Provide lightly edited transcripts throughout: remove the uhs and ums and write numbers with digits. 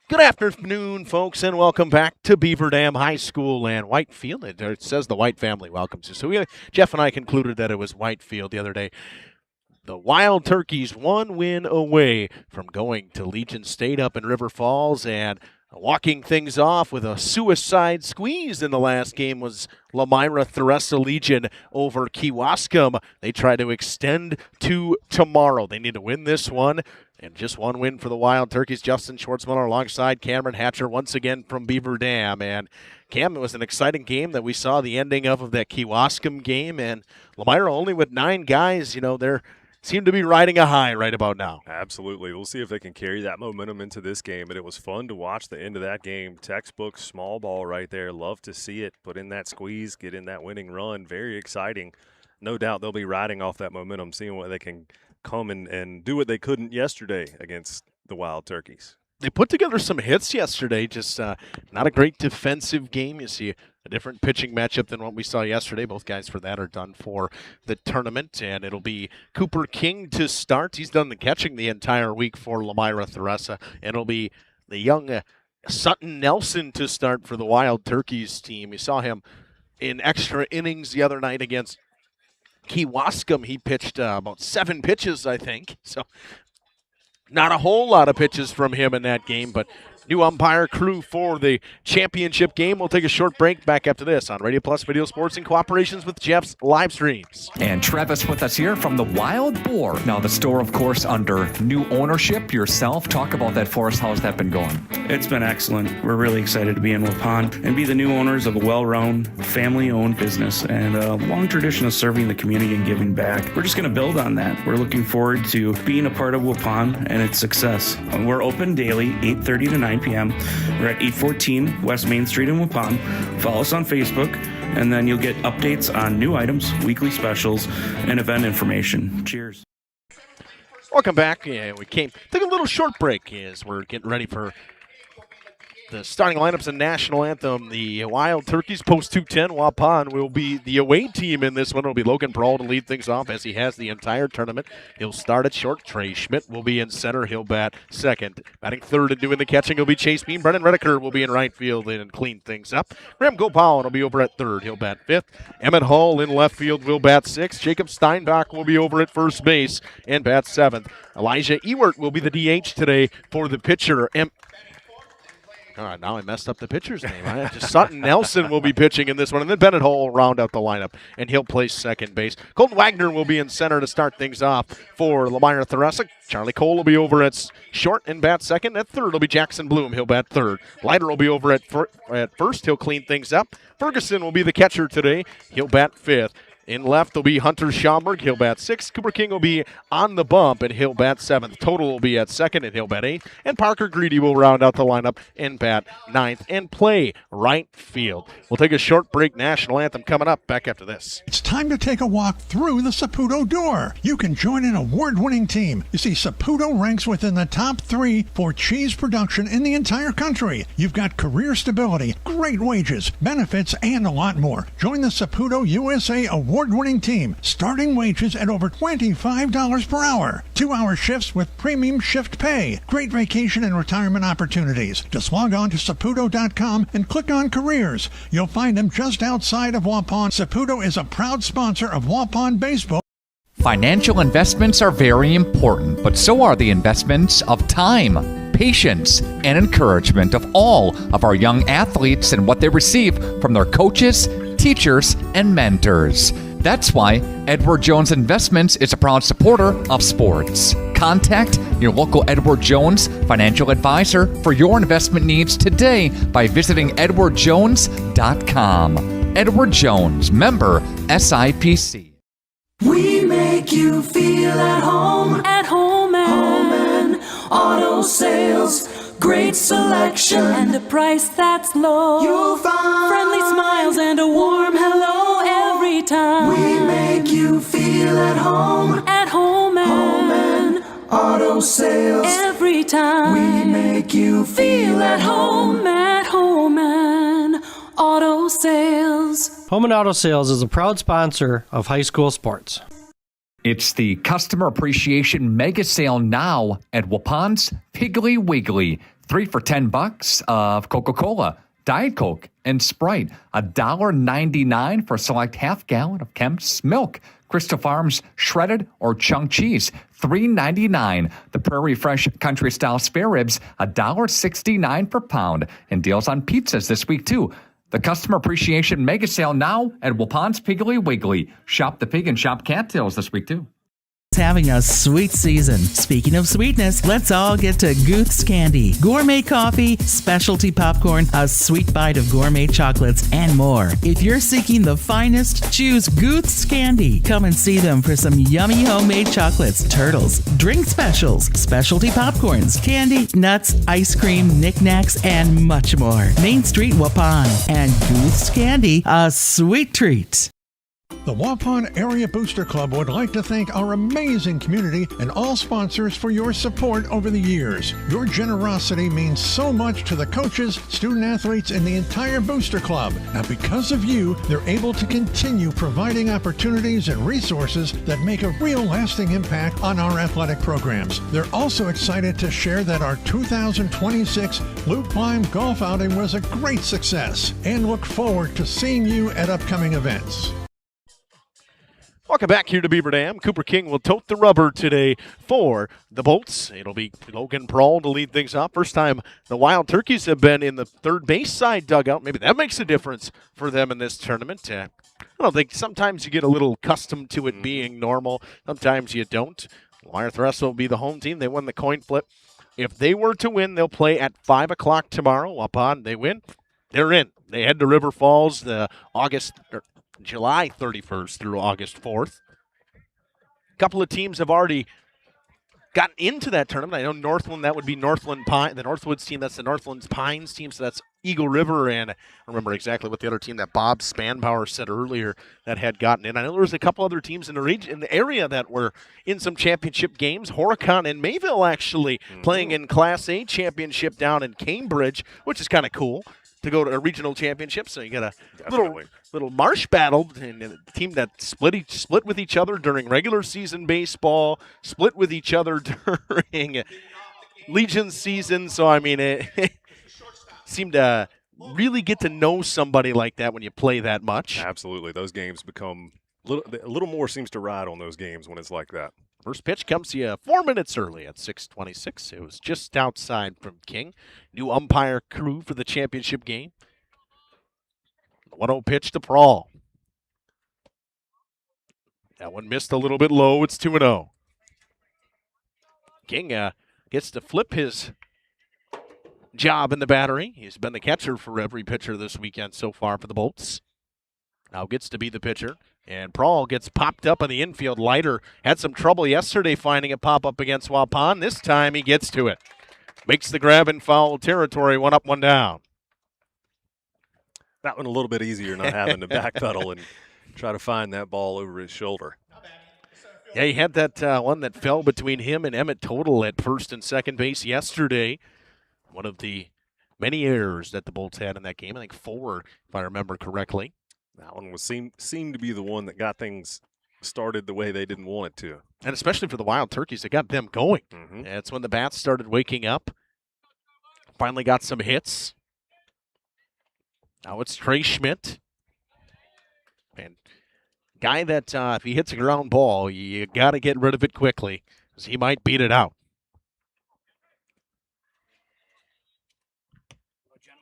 Good afternoon, folks, and welcome back to Beaver Dam High School and Whitefield. It says the White family welcomes you. So Jeff and I concluded that it was Whitefield the other day. The Wild Turkeys 1 win away from going to Legion State up in River Falls, and walking things off with a suicide squeeze in the last game was Lomira Theresa Legion over Kewaskum. They try to extend to tomorrow. They need to win this one. And just one win for the Wild Turkeys. Justin Schwartzmiller alongside Cameron Hatcher once again from Beaver Dam. And Cam, it was an exciting game that we saw the ending of that Kewaskum game. And Lomira only with 9 guys, they seem to be riding a high right about now. Absolutely. We'll see if they can carry that momentum into this game. But it was fun to watch the end of that game. Textbook small ball right there. Love to see it. Put in that squeeze, get in that winning run. Very exciting. No doubt they'll be riding off that momentum, seeing what they can come and do what they couldn't yesterday against the Wild Turkeys. They put together some hits yesterday, just not a great defensive game. You see a different pitching matchup than what we saw yesterday. Both guys for that are done for the tournament, and it'll be Cooper King to start. He's done the catching the entire week for Lomira Theresa, and it'll be the young Sutton Nelson to start for the Wild Turkeys team. You saw him in extra innings the other night against Kewaskum. He pitched about 7 pitches, I think. So not a whole lot of pitches from him in that game, but new umpire crew for the championship game. We'll take a short break. Back after this on Radio Plus Video Sports in cooperation with Jeff's live streams. And Travis with us here from the Wild Boar. Now the store, of course, under new ownership. Yourself, talk about that for us. How's that been going? It's been excellent. We're really excited to be in Waupun and be the new owners of a well-run, family-owned business and a long tradition of serving the community and giving back. We're just going to build on that. We're looking forward to being a part of Waupun and its success. We're open daily, 8:30 to 9 p.m. We're at 814 West Main Street in Waupun. Follow us on Facebook, and then you'll get updates on new items, weekly specials, and event information. Cheers. Welcome back. Yeah, we took a little short break as we're getting ready for the starting lineups and national anthem. The Wild Turkeys post 210. Waupun will be the away team in this one. It'll be Logan Brawl to lead things off as he has the entire tournament. He'll start at short. Trey Schmidt will be in center. He'll bat second. Batting third and doing the catching will be Chase Bean. Brennan Redeker will be in right field and clean things up. Graham Gopal will be over at third. He'll bat fifth. Emmett Hall in left field will bat sixth. Jacob Steinbach will be over at first base and bat seventh. Elijah Ewert will be the DH today for the pitcher. All right, now I messed up the pitcher's name. Sutton Nelson will be pitching in this one, and then Bennett Hall will round out the lineup, and he'll play second base. Colton Wagner will be in center to start things off for Lomira Theresa. Charlie Cole will be over at short and bat second. At third will be Jackson Bloom. He'll bat third. Leiter will be over at first. He'll clean things up. Ferguson will be the catcher today. He'll bat fifth. In left will be Hunter Schaumburg. He'll bat sixth. Cooper King will be on the bump, and he'll bat seventh. Total will be at second, and he'll bat eighth. And Parker Greedy will round out the lineup and bat ninth and play right field. We'll take a short break. National anthem coming up. Back after this. It's time to take a walk through the Saputo door. You can join an award-winning team. You see, Saputo ranks within the top 3 for cheese production in the entire country. You've got career stability, great wages, benefits, and a lot more. Join the Saputo USA award-winning team. Starting wages at over $25 per hour. 2-hour shifts with premium shift pay. Great vacation and retirement opportunities. Just log on to Saputo.com and click on careers. You'll find them just outside of Waupun. Saputo is a proud sponsor of Waupun Baseball. Financial investments are very important, but so are the investments of time, patience, and encouragement of all of our young athletes and what they receive from their coaches, teachers, and mentors. That's why Edward Jones Investments is a proud supporter of sports. Contact your local Edward Jones financial advisor for your investment needs today by visiting edwardjones.com. Edward Jones, member SIPC. We make you feel at home and auto sales. Great selection and a price that's low. You'll find friendly smiles and a warm hello every time. We make you feel at home and auto sales. Every time we make you feel at home and auto sales. Home and Auto Sales is a proud sponsor of high school sports. It's the Customer Appreciation Mega Sale now at Waupun's Piggly Wiggly. 3 for $10 of Coca-Cola, Diet Coke, and Sprite. $1.99 for a select half gallon of Kemp's milk. Crystal Farms shredded or chunk cheese, $3.99. The Prairie Fresh Country Style spare ribs, $1.69 per pound. And deals on pizzas this week, too. The Customer Appreciation Mega Sale now at Waupun's Piggly Wiggly. Shop the pig and shop cattails this week, too. Having a sweet season. Speaking of sweetness, let's all get to Gooth's Candy. Gourmet coffee, specialty popcorn, a sweet bite of gourmet chocolates, and more. If you're seeking the finest, choose Gooth's Candy. Come and see them for some yummy homemade chocolates, turtles, drink specials, specialty popcorns, candy, nuts, ice cream, knickknacks, and much more. Main Street, Waupun. And Gooth's Candy, a sweet treat. The Waupun Area Booster Club would like to thank our amazing community and all sponsors for your support over the years. Your generosity means so much to the coaches, student athletes, and the entire Booster Club. Now, because of you, they're able to continue providing opportunities and resources that make a real lasting impact on our athletic programs. They're also excited to share that our 2026 Loop Climb Golf outing was a great success and look forward to seeing you at upcoming events. Welcome back here to Beaver Dam. Cooper King will tote the rubber today for the Bolts. It'll be Logan Prawl to lead things off. First time the Wild Turkeys have been in the third base side dugout. Maybe that makes a difference for them in this tournament. I don't think sometimes you get a little accustomed to it being normal. Sometimes you don't. Wire Theresa will be the home team. They won the coin flip. If they were to win, they'll play at 5 o'clock tomorrow. Waupun, they win, they're in. They head to River Falls July 31st through August 4th. A couple of teams have already gotten into that tournament. I know Northland, that would be Northland Pine, the Northwoods team, that's the Northland Pines team, so that's Eagle River, and I don't remember exactly what the other team that Bob Spanbauer said earlier that had gotten in. I know there was a couple other teams in the area that were in some championship games. Horicon and Mayville actually playing in Class A championship down in Cambridge, which is kind of cool to go to a regional championship. So you got a little marsh battle, and a team that split with each other during regular season baseball, split with each other during Legion season. So, I mean, it seemed to really get to know somebody like that when you play that much. Absolutely. Those games become a little more seems to ride on those games when it's like that. First pitch comes to you 4 minutes early at 6:26. It was just outside from King. New umpire crew for the championship game. 1-0 pitch to Prawl. That one missed a little bit low. It's 2-0. King gets to flip his job in the battery. He's been the catcher for every pitcher this weekend so far for the Bolts. Now gets to be the pitcher. And Prawl gets popped up on the infield. Leiter had some trouble yesterday finding it pop up against Waupun. This time he gets to it. Makes the grab in foul territory. 1 up, 1 down. That one a little bit easier, not having to backpedal and try to find that ball over his shoulder. Yeah, he had that one that fell between him and Emmett Total at first and second base yesterday. One of the many errors that the Bolts had in that game. I think 4, if I remember correctly. That one seemed to be the one that got things started the way they didn't want it to. And especially for the Wild Turkeys, it got them going. That's when the bats started waking up. Finally got some hits. Now it's Trey Schmidt. And guy that if he hits a ground ball, you got to get rid of it quickly because he might beat it out.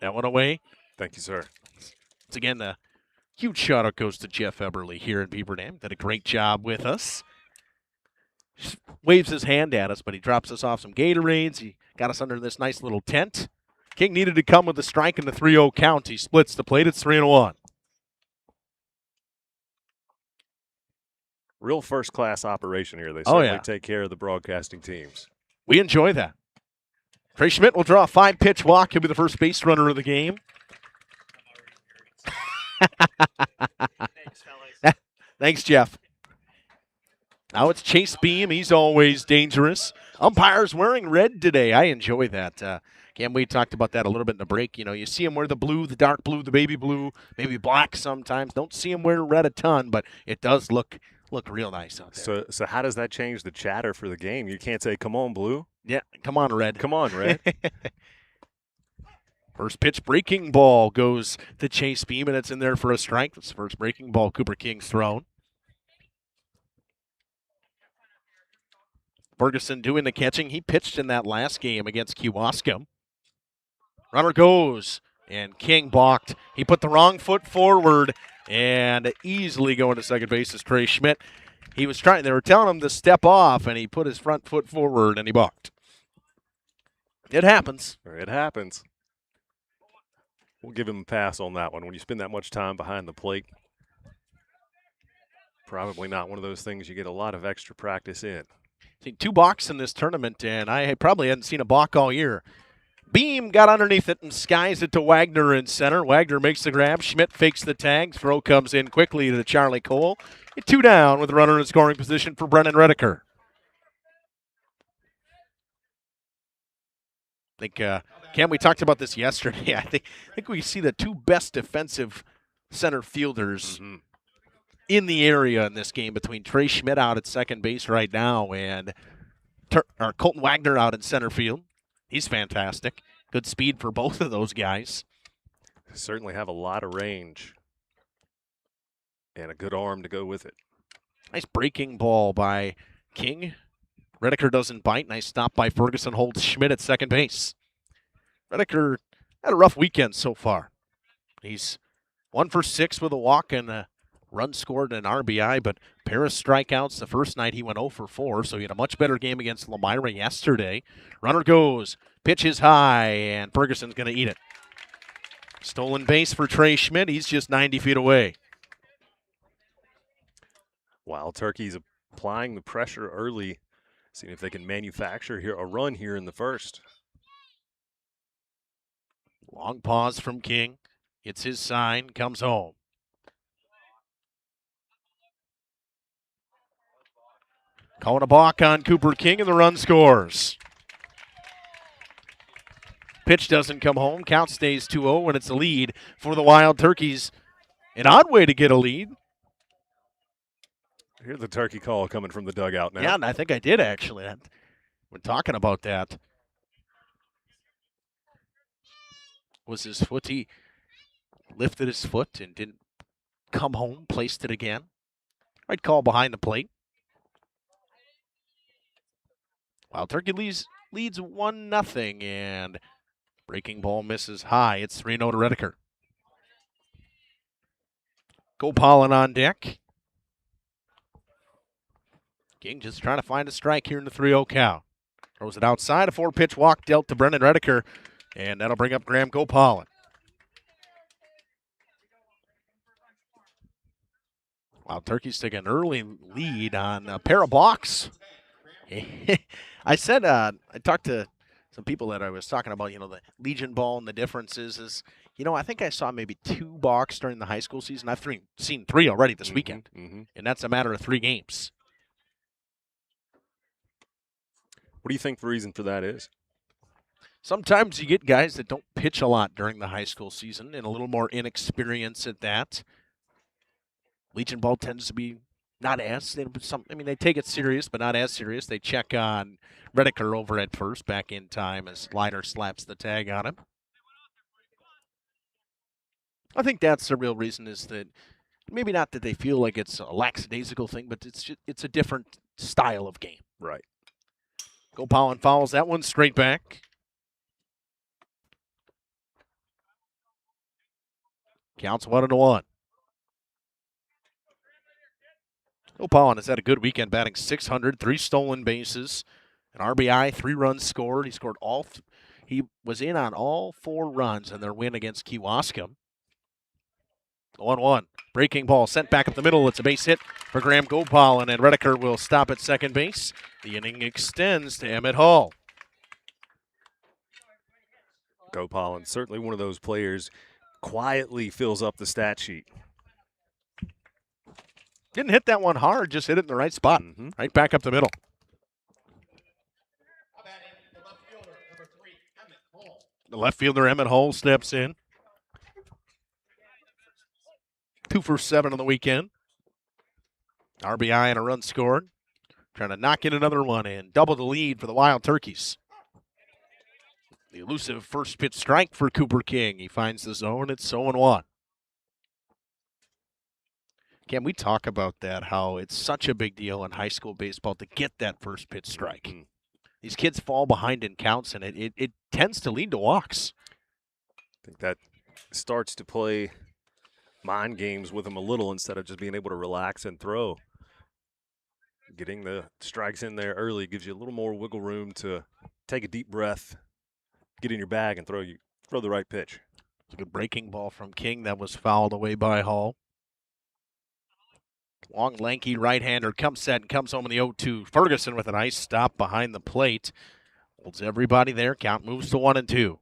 That one away. Thank you, sir. Once again, the huge shout-out goes to Jeff Eberly here in Beaver Dam. Did a great job with us. Just waves his hand at us, but he drops us off some Gatorades. He got us under this nice little tent. King needed to come with a strike in the 3-0 count. He splits the plate. It's 3-1. Real first-class operation here. They certainly take care of the broadcasting teams. We enjoy that. Trey Schmidt will draw a 5-pitch walk. He'll be the first base runner of the game. Thanks, Jeff. Now it's Chase Beam. He's always dangerous. Umpires wearing red today. I enjoy that. Cam, we talked about that a little bit in the break. You know, you see them wear the blue, the dark blue, the baby blue, maybe black sometimes. Don't see them wear red a ton, but it does look real nice out there. So how does that change the chatter for the game? You can't say, come on, blue. Yeah, come on, red. Come on, red. First pitch breaking ball goes to Chase Beam, and it's in there for a strike. That's the first breaking ball Cooper King's thrown. Ferguson doing the catching. He pitched in that last game against Kewaskum. Runner goes, and King balked. He put the wrong foot forward, and easily going to second base is Trey Schmidt. He was trying, they were telling him to step off, and he put his front foot forward, and he balked. It happens. It happens. We'll give him a pass on that one. When you spend that much time behind the plate, probably not one of those things you get a lot of extra practice in. Seen 2 balks in this tournament, and I probably hadn't seen a balk all year. Beam got underneath it and skies it to Wagner in center. Wagner makes the grab. Schmidt fakes the tag. Throw comes in quickly to Charlie Cole. 2 down with a runner in scoring position for Brennan Redeker. I think, Cam, we talked about this yesterday. I think we see the 2 best defensive center fielders in the area in this game, between Trey Schmidt out at second base right now and Colton Wagner out in center field. He's fantastic. Good speed for both of those guys. Certainly have a lot of range and a good arm to go with it. Nice breaking ball by King. Redeker doesn't bite. Nice stop by Ferguson. Holds Schmidt at second base. Redeker had a rough weekend so far. He's 1 for 6 with a walk and a run scored and an RBI, but pair of strikeouts. The first night he went 0 for 4, so he had a much better game against Lomira yesterday. Runner goes, pitch is high, and Ferguson's going to eat it. Stolen base for Trey Schmidt. He's just 90 feet away. Wild Turkey's applying the pressure early, seeing if they can manufacture a run here in the first. Long pause from King. Gets his sign, comes home. Calling a balk on Cooper King, and the run scores. Pitch doesn't come home. Count stays 2-0, and it's a lead for the Wild Turkeys. An odd way to get a lead. Here's the turkey call coming from the dugout now. Yeah, and I think I did, actually. We're talking about that. Was his foot? He lifted his foot and didn't come home, placed it again. Right call behind the plate. Wild Turkey leads 1-0, and breaking ball misses high. It's 3-0 to Redeker. Gopalin on deck. King just trying to find a strike here in the 3-0 count. Throws it outside. A 4-pitch walk dealt to Brennan Redeker, and that'll bring up Graham Gopalin. Wild Turkeys take an early lead on a pair of balks. I said, I talked to some people that I was talking about, the Legion ball and the differences is, I think I saw maybe 2 balks during the high school season. I've seen 3 already this weekend, and that's a matter of 3 games. What do you think the reason for that is? Sometimes you get guys that don't pitch a lot during the high school season and a little more inexperience at that. Legion ball tends to be not as, they take it serious, but not as serious. They check on Redeker over at first, back in time as Leiter slaps the tag on him. I think that's the real reason, is that maybe not that they feel like it's a lackadaisical thing, but it's a different style of game. Right. Gopalin fouls that one straight back. Counts 1-1. Gopalin has had a good weekend, batting .600, 3 stolen bases, an RBI, 3 runs scored. He scored he was in on all 4 runs in their win against Kewaskum. 1-1. Breaking ball sent back up the middle. It's a base hit for Graham Gopalin, and Redeker will stop at second base. The inning extends to Emmett Hall. Gopalin, certainly one of those players, quietly fills up the stat sheet. Didn't hit that one hard, just hit it in the right spot. Right back up the middle. The left fielder, Emmett Hall, steps in. 2 for 7 on the weekend. RBI and a run scored. Trying to knock in another one and double the lead for the Wild Turkeys. The elusive first pitch strike for Cooper King. He finds the zone. It's 0-1. Can we talk about that, how it's such a big deal in high school baseball to get that first pitch strike? Mm-hmm. These kids fall behind in counts, and it tends to lead to walks. I think that starts to play mind games with them a little instead of just being able to relax and throw. Getting the strikes in there early gives you a little more wiggle room to take a deep breath, get in your bag, and throw the right pitch. It's a good breaking ball from King that was fouled away by Hall. Long, lanky right-hander comes set and comes home in the 0-2. Ferguson with a nice stop behind the plate. Holds everybody there. Count moves to 1-2.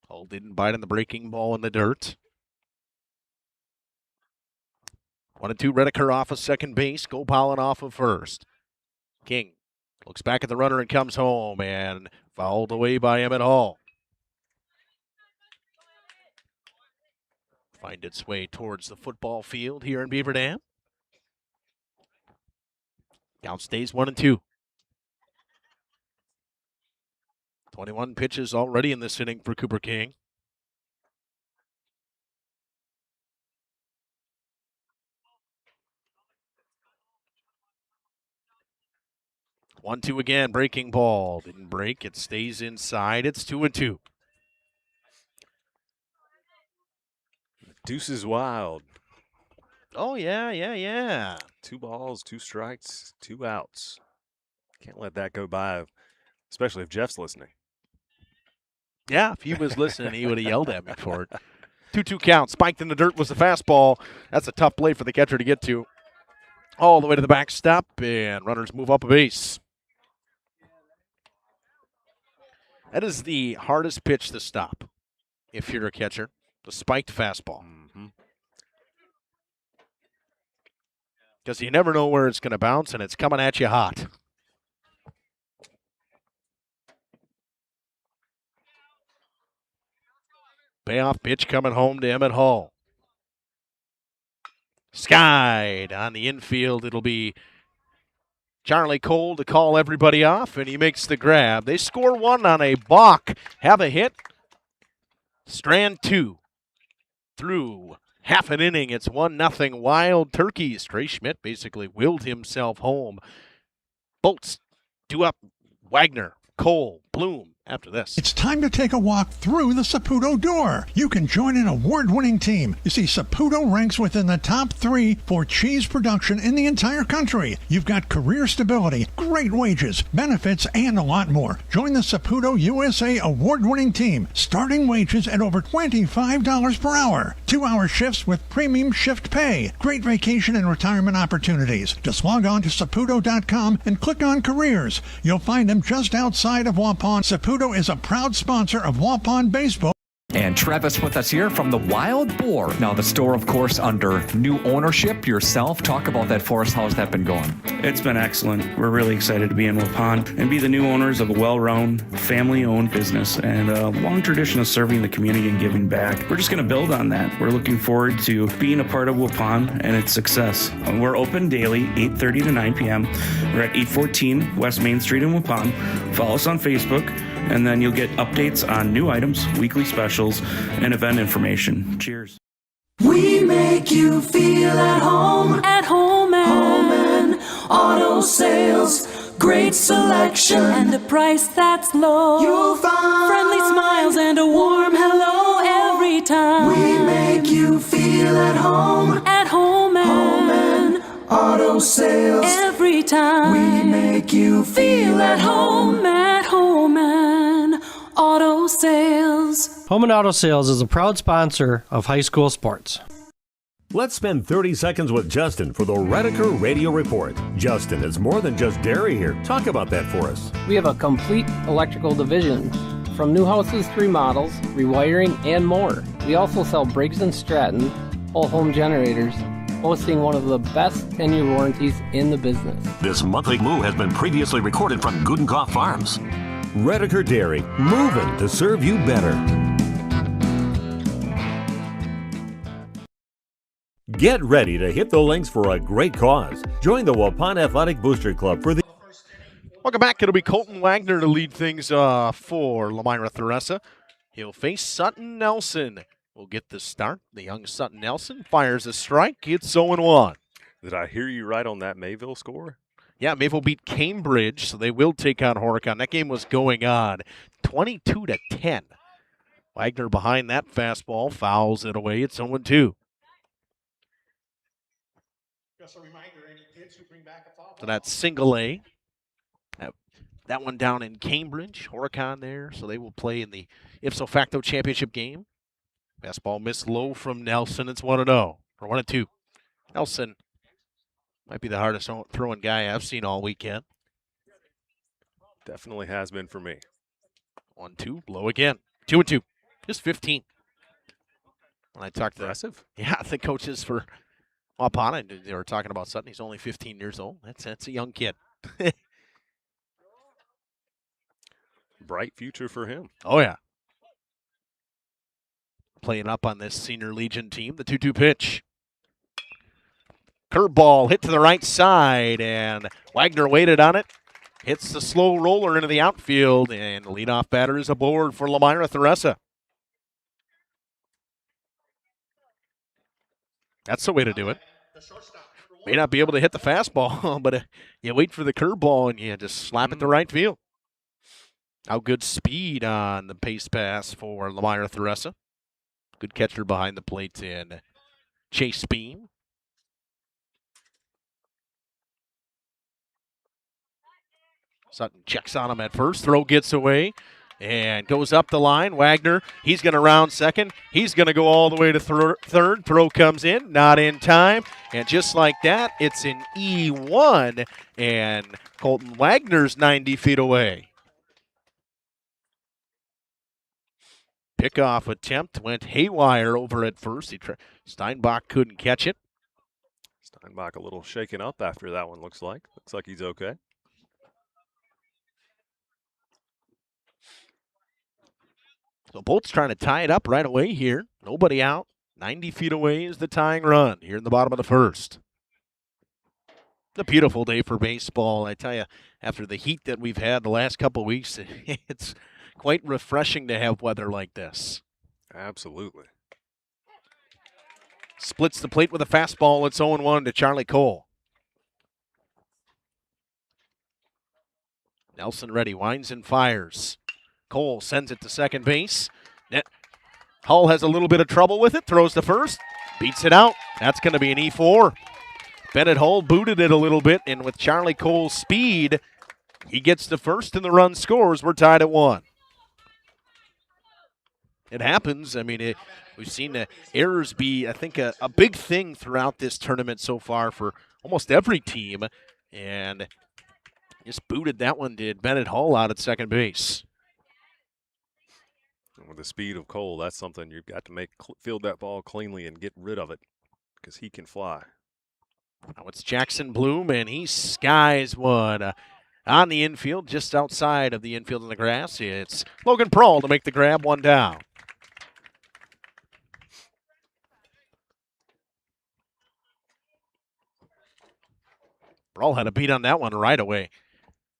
Hall didn't bite on the breaking ball in the dirt. 1-2, Redeker off of second base. Gopalin off of first. King looks back at the runner and comes home, and fouled away by Emmett Hall. Find its way towards the football field here in Beaver Dam. Count stays 1-2. 21 pitches already in this inning for Cooper King. One, two again, breaking ball. Didn't break, it stays inside. It's 2-2. Deuce is wild. Oh, yeah. 2 balls, 2 strikes, 2 outs. Can't let that go by, especially if Jeff's listening. Yeah, if he was listening, he would have yelled at me for it. 2-2 count. Spiked in the dirt was the fastball. That's a tough play for the catcher to get to. All the way to the backstop, and runners move up a base. That is the hardest pitch to stop if you're a catcher, the spiked fastball. Because you never know where it's going to bounce, and it's coming at you hot. Payoff pitch coming home to Emmett Hall. Skied on the infield. It'll be Charlie Cole to call everybody off, and he makes the grab. They score 1 on a balk, have a hit. Strand 2 through half an inning. It's 1-0 Wild Turkeys. Trey Schmidt basically willed himself home. Bolts 2 up. Wagner, Cole, Bloom. After this, it's time to take a walk through the Saputo door. You can join an award-winning team. You see, Saputo ranks within the top 3 for cheese production in the entire country. You've got career stability, great wages, benefits, and a lot more. Join the Saputo USA award-winning team. Starting wages at over $25 per hour. 2-hour shifts with premium shift pay. Great vacation and retirement opportunities. Just log on to Saputo.com and click on careers. You'll find them just outside of Waupun. Saputo is a proud sponsor of Waupun Baseball. And Travis with us here from the Wild Boar. Now the store, of course, under new ownership yourself. Talk about that for us. How's that been going? It's been excellent. We're really excited to be in Waupun and be the new owners of a well-run, family-owned business and a long tradition of serving the community and giving back. We're just going to build on that. We're looking forward to being a part of Waupun and its success. We're open daily, 8:30 to 9 p.m. We're at 814 West Main Street in Waupun. Follow us on Facebook, and then you'll get updates on new items, weekly specials, and event information. Cheers. We make you feel at home and auto sales. Great selection and a price that's low. You'll find friendly smiles and a warm hello every time. We make you feel at home and auto sales. Every time we make you feel at home and auto sales. Home and Auto Sales is a proud sponsor of high school sports. Let's spend 30 seconds with Justin for the Redeker Radio Report. Justin, it's more than just dairy here. Talk about that for us. We have a complete electrical division, from new houses to remodels, rewiring, and more. We also sell Briggs & Stratton whole home generators, boasting one of the best 10-year warranties in the business. This monthly move has been previously recorded from Gudenkoff Farms. Redeker Dairy, moving to serve you better. Get ready to hit the links for a great cause. Join the Waupun Athletic Booster Club for the Welcome back. It'll be Colton Wagner to lead things for Lomira Theresa. He'll face Sutton Nelson. We'll get the start. The young Sutton Nelson fires a strike. It's 0-1. Did I hear you right on that Mayville score? Yeah, Mayville beat Cambridge, so they will take on Horicon. That game was going on 22-10. Wagner behind that fastball, fouls it away. It's 0-2. Just a reminder, any kids who bring back a foul. So that's single A. That one down in Cambridge, Horicon there, so they will play in the ipso facto championship game. Fastball missed low from Nelson. It's 1-0 or 1-2. Nelson might be the hardest throwing guy I've seen all weekend. Definitely has been for me. 1-2, low again. 2-2, just 15. When I talked to the coaches for Waupun, they were talking about Sutton. He's only 15 years old. That's a young kid. Bright future for him. Oh, yeah. Playing up on this Senior Legion team. The 2-2 pitch. Curveball hit to the right side, and Wagner waited on it. Hits the slow roller into the outfield, and the leadoff batter is aboard for Lomira Theresa. That's the way to do it. May not be able to hit the fastball, but you wait for the curveball, and you just slap it to right field. How good speed on the pace pass for Lomira Theresa. Good catcher behind the plate in Chase Beam. Sutton checks on him at first. Throw gets away and goes up the line. Wagner, he's going to round second. He's going to go all the way to third. Throw comes in, not in time. And just like that, it's an E1. And Colton Wagner's 90 feet away. Pickoff attempt went haywire over at first. Steinbach couldn't catch it. Steinbach a little shaken up after that one, looks like. Looks like he's okay. So Bolt's trying to tie it up right away here. Nobody out. 90 feet away is the tying run here in the bottom of the first. It's a beautiful day for baseball. I tell you, after the heat that we've had the last couple of weeks, it's quite refreshing to have weather like this. Absolutely. Splits the plate with a fastball. It's 0-1 to Charlie Cole. Nelson ready, winds and fires. Cole sends it to second base. Hull has a little bit of trouble with it, throws to first, beats it out. That's going to be an E4. Bennett Hull booted it a little bit, and with Charlie Cole's speed, he gets to first and the run scores. We're tied at 1. It happens. I mean, we've seen the errors be, I think, a big thing throughout this tournament so far for almost every team. And just booted that one, did Bennett Hull out at second base. And with the speed of Cole, that's something you've got to field that ball cleanly and get rid of it because he can fly. Now it's Jackson Bloom, and he skies one on the infield, just outside of the infield in the grass. It's Logan Prawl to make the grab, one down. Prawl had a beat on that one right away.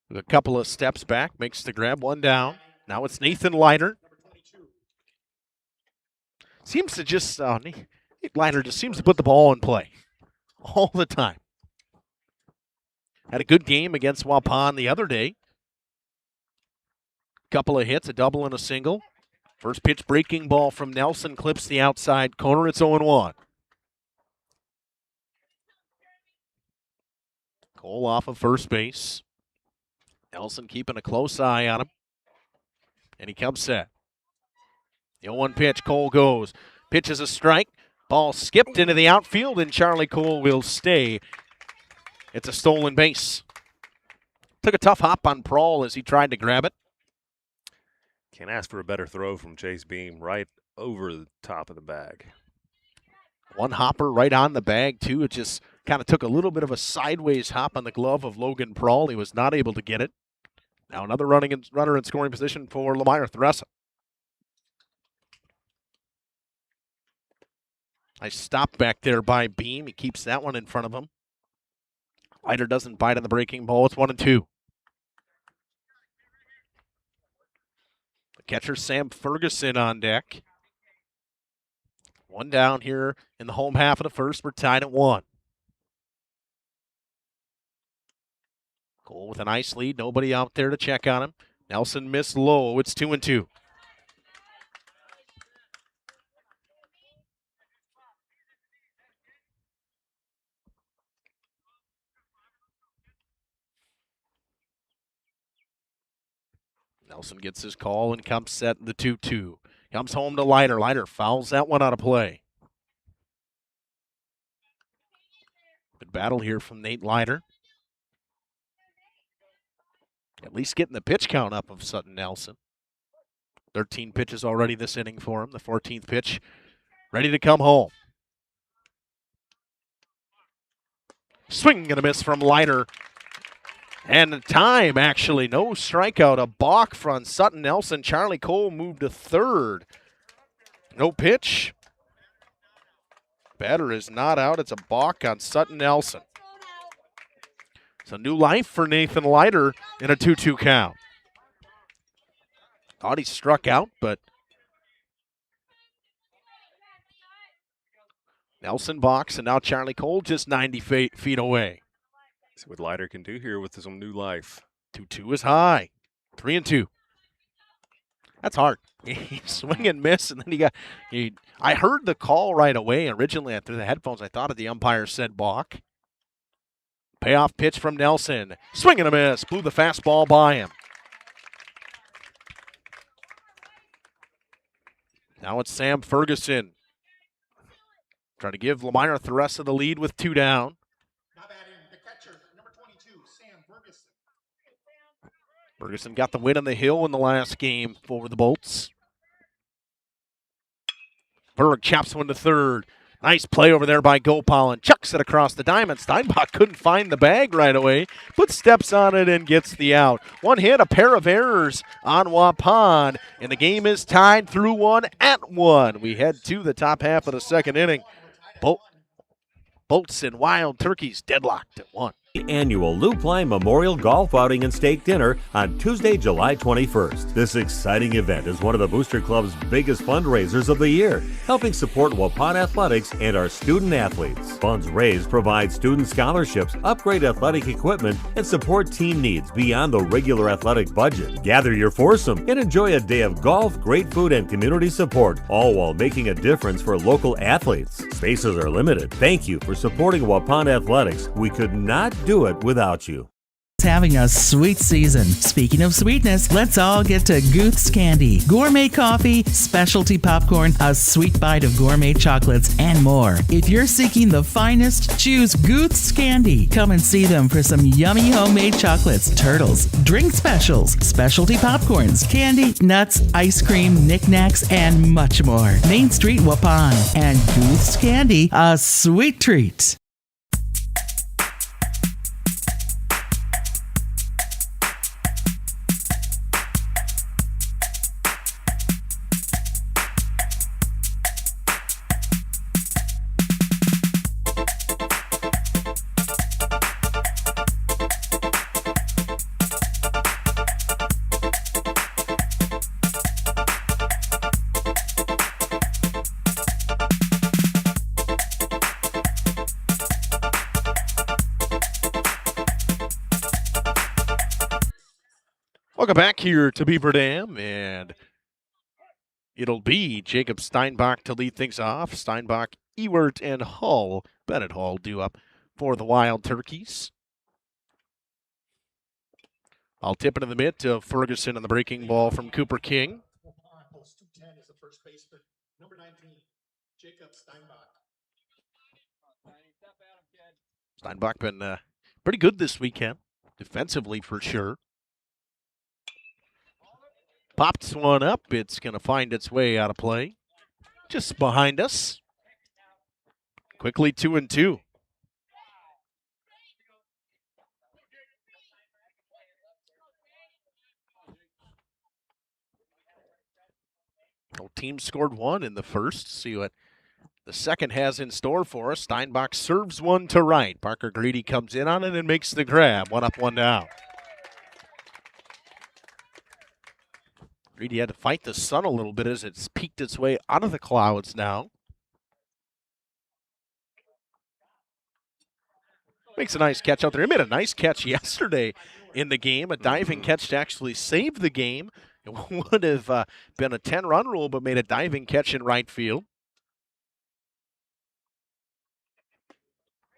With a couple of steps back, makes the grab, one down. Now it's Nathan Leiter. Seems to just, Leiter just seems to put the ball in play all the time. Had a good game against Waupun the other day. Couple of hits, a double and a single. First pitch breaking ball from Nelson clips the outside corner. It's 0-1. Cole off of first base. Nelson keeping a close eye on him. And he comes set. The 0-1 pitch, Cole goes. Pitches a strike. Ball skipped into the outfield, and Charlie Cole will stay. It's a stolen base. Took a tough hop on Prawl as he tried to grab it. Can't ask for a better throw from Chase Beam right over the top of the bag. One hopper right on the bag, too. It just kind of took a little bit of a sideways hop on the glove of Logan Prawl. He was not able to get it. Now another runner in scoring position for Lomira Theresa. Nice stop back there by Beam. He keeps that one in front of him. Leiter doesn't bite on the breaking ball. It's 1-2. Catcher Sam Ferguson on deck. One down here in the home half of the first. We're tied at 1. Cole with a nice lead. Nobody out there to check on him. Nelson missed low. It's 2-2. Nelson gets his call and comes set the 2-2. Comes home to Leiter. Leiter fouls that one out of play. Good battle here from Nate Leiter. At least getting the pitch count up of Sutton Nelson. 13 pitches already this inning for him. The 14th pitch ready to come home. Swing and a miss from Leiter. And the time, actually, no strikeout. A balk from Sutton Nelson. Charlie Cole moved to third. No pitch. Batter is not out. It's a balk on Sutton Nelson. It's a new life for Nathan Leiter in a 2-2 count. Thought he struck out, but Nelson balks, and now Charlie Cole just 90 feet away. See what Leiter can do here with some new life. 2-2 is high. 3-2. That's hard. He swing and miss, and then I heard the call right away. Originally, through the headphones, I thought the umpire said balk. Payoff pitch from Nelson. Swing and a miss. Blew the fastball by him. Now it's Sam Ferguson. Trying to give Lomira Theresa the lead with 2 down. Ferguson got the win on the hill in the last game for the Bolts. Berg chops one to third. Nice play over there by Gopal and chucks it across the diamond. Steinbach couldn't find the bag right away, puts steps on it and gets the out. One hit, a pair of errors on Waupun, and the game is tied through 1 at 1. We head to the top half of the second inning. Bolts and Wild Turkeys deadlocked at 1. Annual Lou Klein Memorial Golf Outing and Steak Dinner on Tuesday, July 21st. This exciting event is one of the Booster Club's biggest fundraisers of the year, helping support Waupun athletics and our student athletes. Funds raised provide student scholarships, upgrade athletic equipment, and support team needs beyond the regular athletic budget. Gather your foursome and enjoy a day of golf, great food, and community support, all while making a difference for local athletes. Spaces are limited. Thank you for supporting Waupun athletics. We could not do it without you. Having a sweet season. Speaking of sweetness, let's all get to Guth's Candy. Gourmet coffee, specialty popcorn, a sweet bite of gourmet chocolates, and more. If you're seeking the finest, choose Guth's Candy. Come and see them for some yummy homemade chocolates, turtles, drink specials, specialty popcorns, candy, nuts, ice cream, knickknacks, and much more. Main Street, Waupun. And Guth's Candy, a sweet treat. Welcome back here to Beaver Dam, and it'll be Jacob Steinbach to lead things off. Steinbach, Ewert, and Hull. Bennett Hall due up for the Wild Turkeys. I'll tip it in the mid to Ferguson on the breaking ball from Cooper King. Steinbach been pretty good this weekend, defensively for sure. Pops one up. It's going to find its way out of play. Just behind us. Quickly 2-2. Both teams scored one in the first. See what the second has in store for us. Steinbach serves one to right. Parker Greedy comes in on it and makes the grab. 1 up, 1 down. Reedy had to fight the sun a little bit as it's peeked its way out of the clouds now. Makes a nice catch out there. He made a nice catch yesterday in the game, a diving catch to actually save the game. It would have been a 10-run rule, but made a diving catch in right field.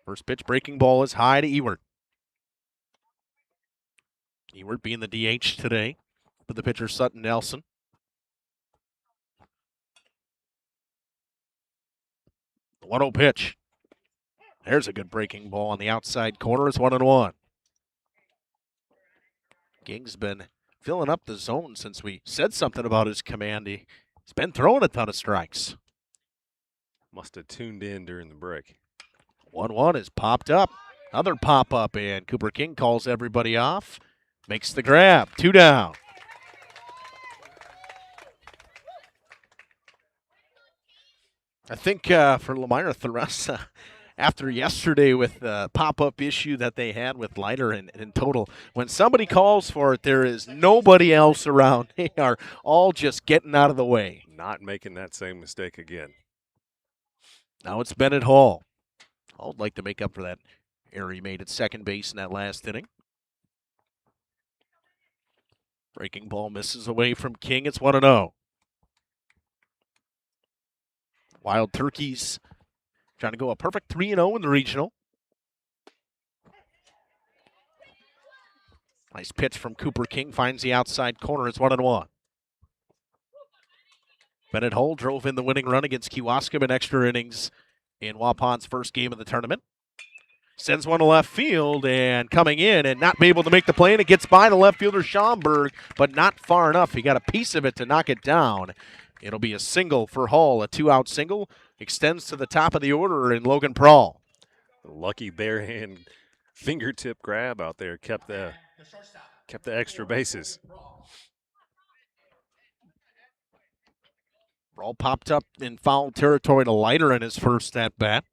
First pitch breaking ball is high to Ewert. Ewert being the DH today for the pitcher Sutton Nelson. The 1-0 pitch. There's a good breaking ball on the outside corner. It's 1-1. King's been filling up the zone since we said something about his command. He's been throwing a ton of strikes. Must have tuned in during the break. 1-1 is popped up. Another pop-up, and Cooper King calls everybody off. Makes the grab. 2 down. I think for Lomira, Theresa, after yesterday with the pop-up issue that they had with Leiter in total, when somebody calls for it, there is nobody else around. They are all just getting out of the way. Not making that same mistake again. Now it's Bennett Hall. Hall would like to make up for that error he made at second base in that last inning. Breaking ball misses away from King. It's 1-0. Wild Turkeys trying to go a perfect 3-0 in the regional. Nice pitch from Cooper King. Finds the outside corner. It's 1-1. Bennett Hull drove in the winning run against Kewaskum in extra innings in Waupun's first game of the tournament. Sends one to left field and coming in and not be able to make the play, and it gets by the left fielder Schaumburg, but not far enough. He got a piece of it to knock it down. It'll be a single for Hull, a 2-out single. Extends to the top of the order in Logan Prawl. Lucky bare hand fingertip grab out there kept the extra bases. Prawl popped up in foul territory to Leiter in his first at-bat.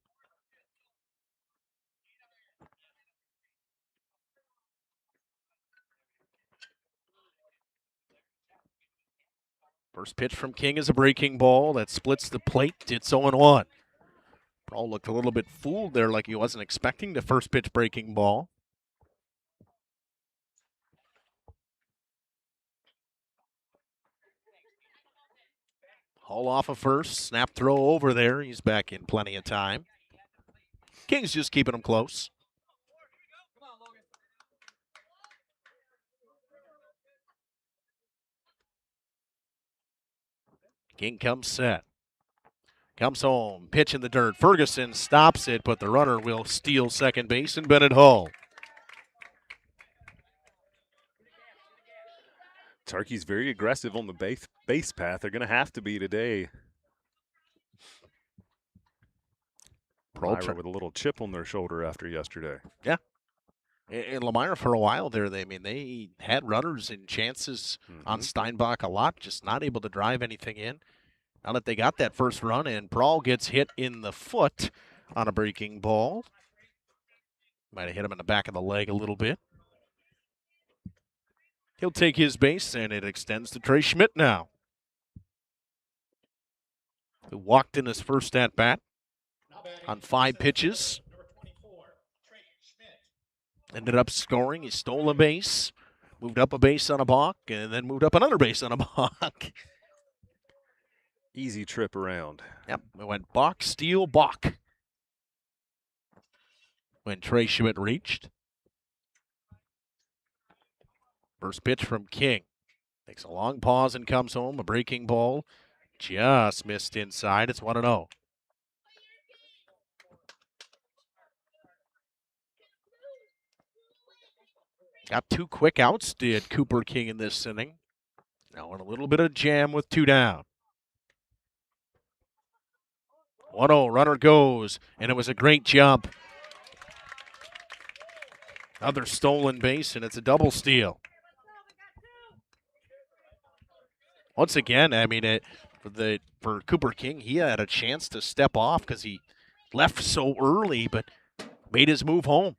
First pitch from King is a breaking ball that splits the plate. It's 0-1. Prawl looked a little bit fooled there, like he wasn't expecting the first pitch breaking ball. Hull off of first. Snap throw over there. He's back in plenty of time. King's just keeping him close. King comes set. Comes home. Pitch in the dirt. Ferguson stops it, but the runner will steal second base, and Bennett Hull. Turkey's very aggressive on the base path. They're going to have to be today. Lomira with a little chip on their shoulder after yesterday. Yeah. And Lomira for a while there, they had runners and chances on Steinbach a lot, just not able to drive anything in. Now that they got that first run, and Prawl gets hit in the foot on a breaking ball. Might have hit him in the back of the leg a little bit. He'll take his base, and it extends to Trey Schmidt now, who walked in his first at-bat on 5 pitches. Ended up scoring. He stole a base, moved up a base on a balk, and then moved up another base on a balk. Easy trip around. Yep, we went balk, steal, balk when Trey Schmidt reached. First pitch from King. Takes a long pause and comes home. A breaking ball. Just missed inside. It's 1-0. Got 2 quick outs, did Cooper King in this inning. Now in a little bit of jam with 2 down. 1-0, runner goes, and it was a great jump. Another stolen base, and it's a double steal. Once again, I mean, for Cooper King, he had a chance to step off because he left so early, but made his move home.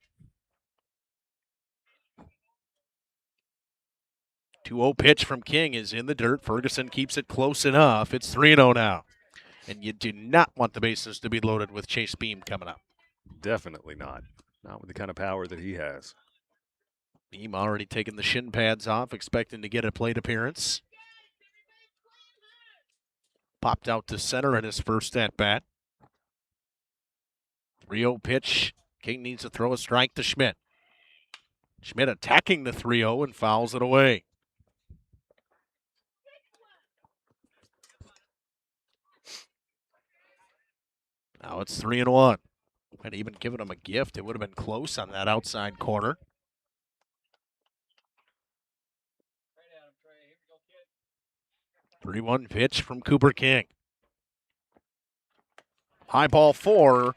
2-0 pitch from King is in the dirt. Ferguson keeps it close enough. It's 3-0 now. And you do not want the bases to be loaded with Chase Beam coming up. Definitely not. Not with the kind of power that he has. Beam already taking the shin pads off, expecting to get a plate appearance. Popped out to center in his first at-bat. 3-0 pitch. King needs to throw a strike to Schmidt. Schmidt attacking the 3-0 and fouls it away. Now it's 3-1. Had even given him a gift. It would have been close on that outside corner. Right 3-1 pitch from Cooper King. High ball 4,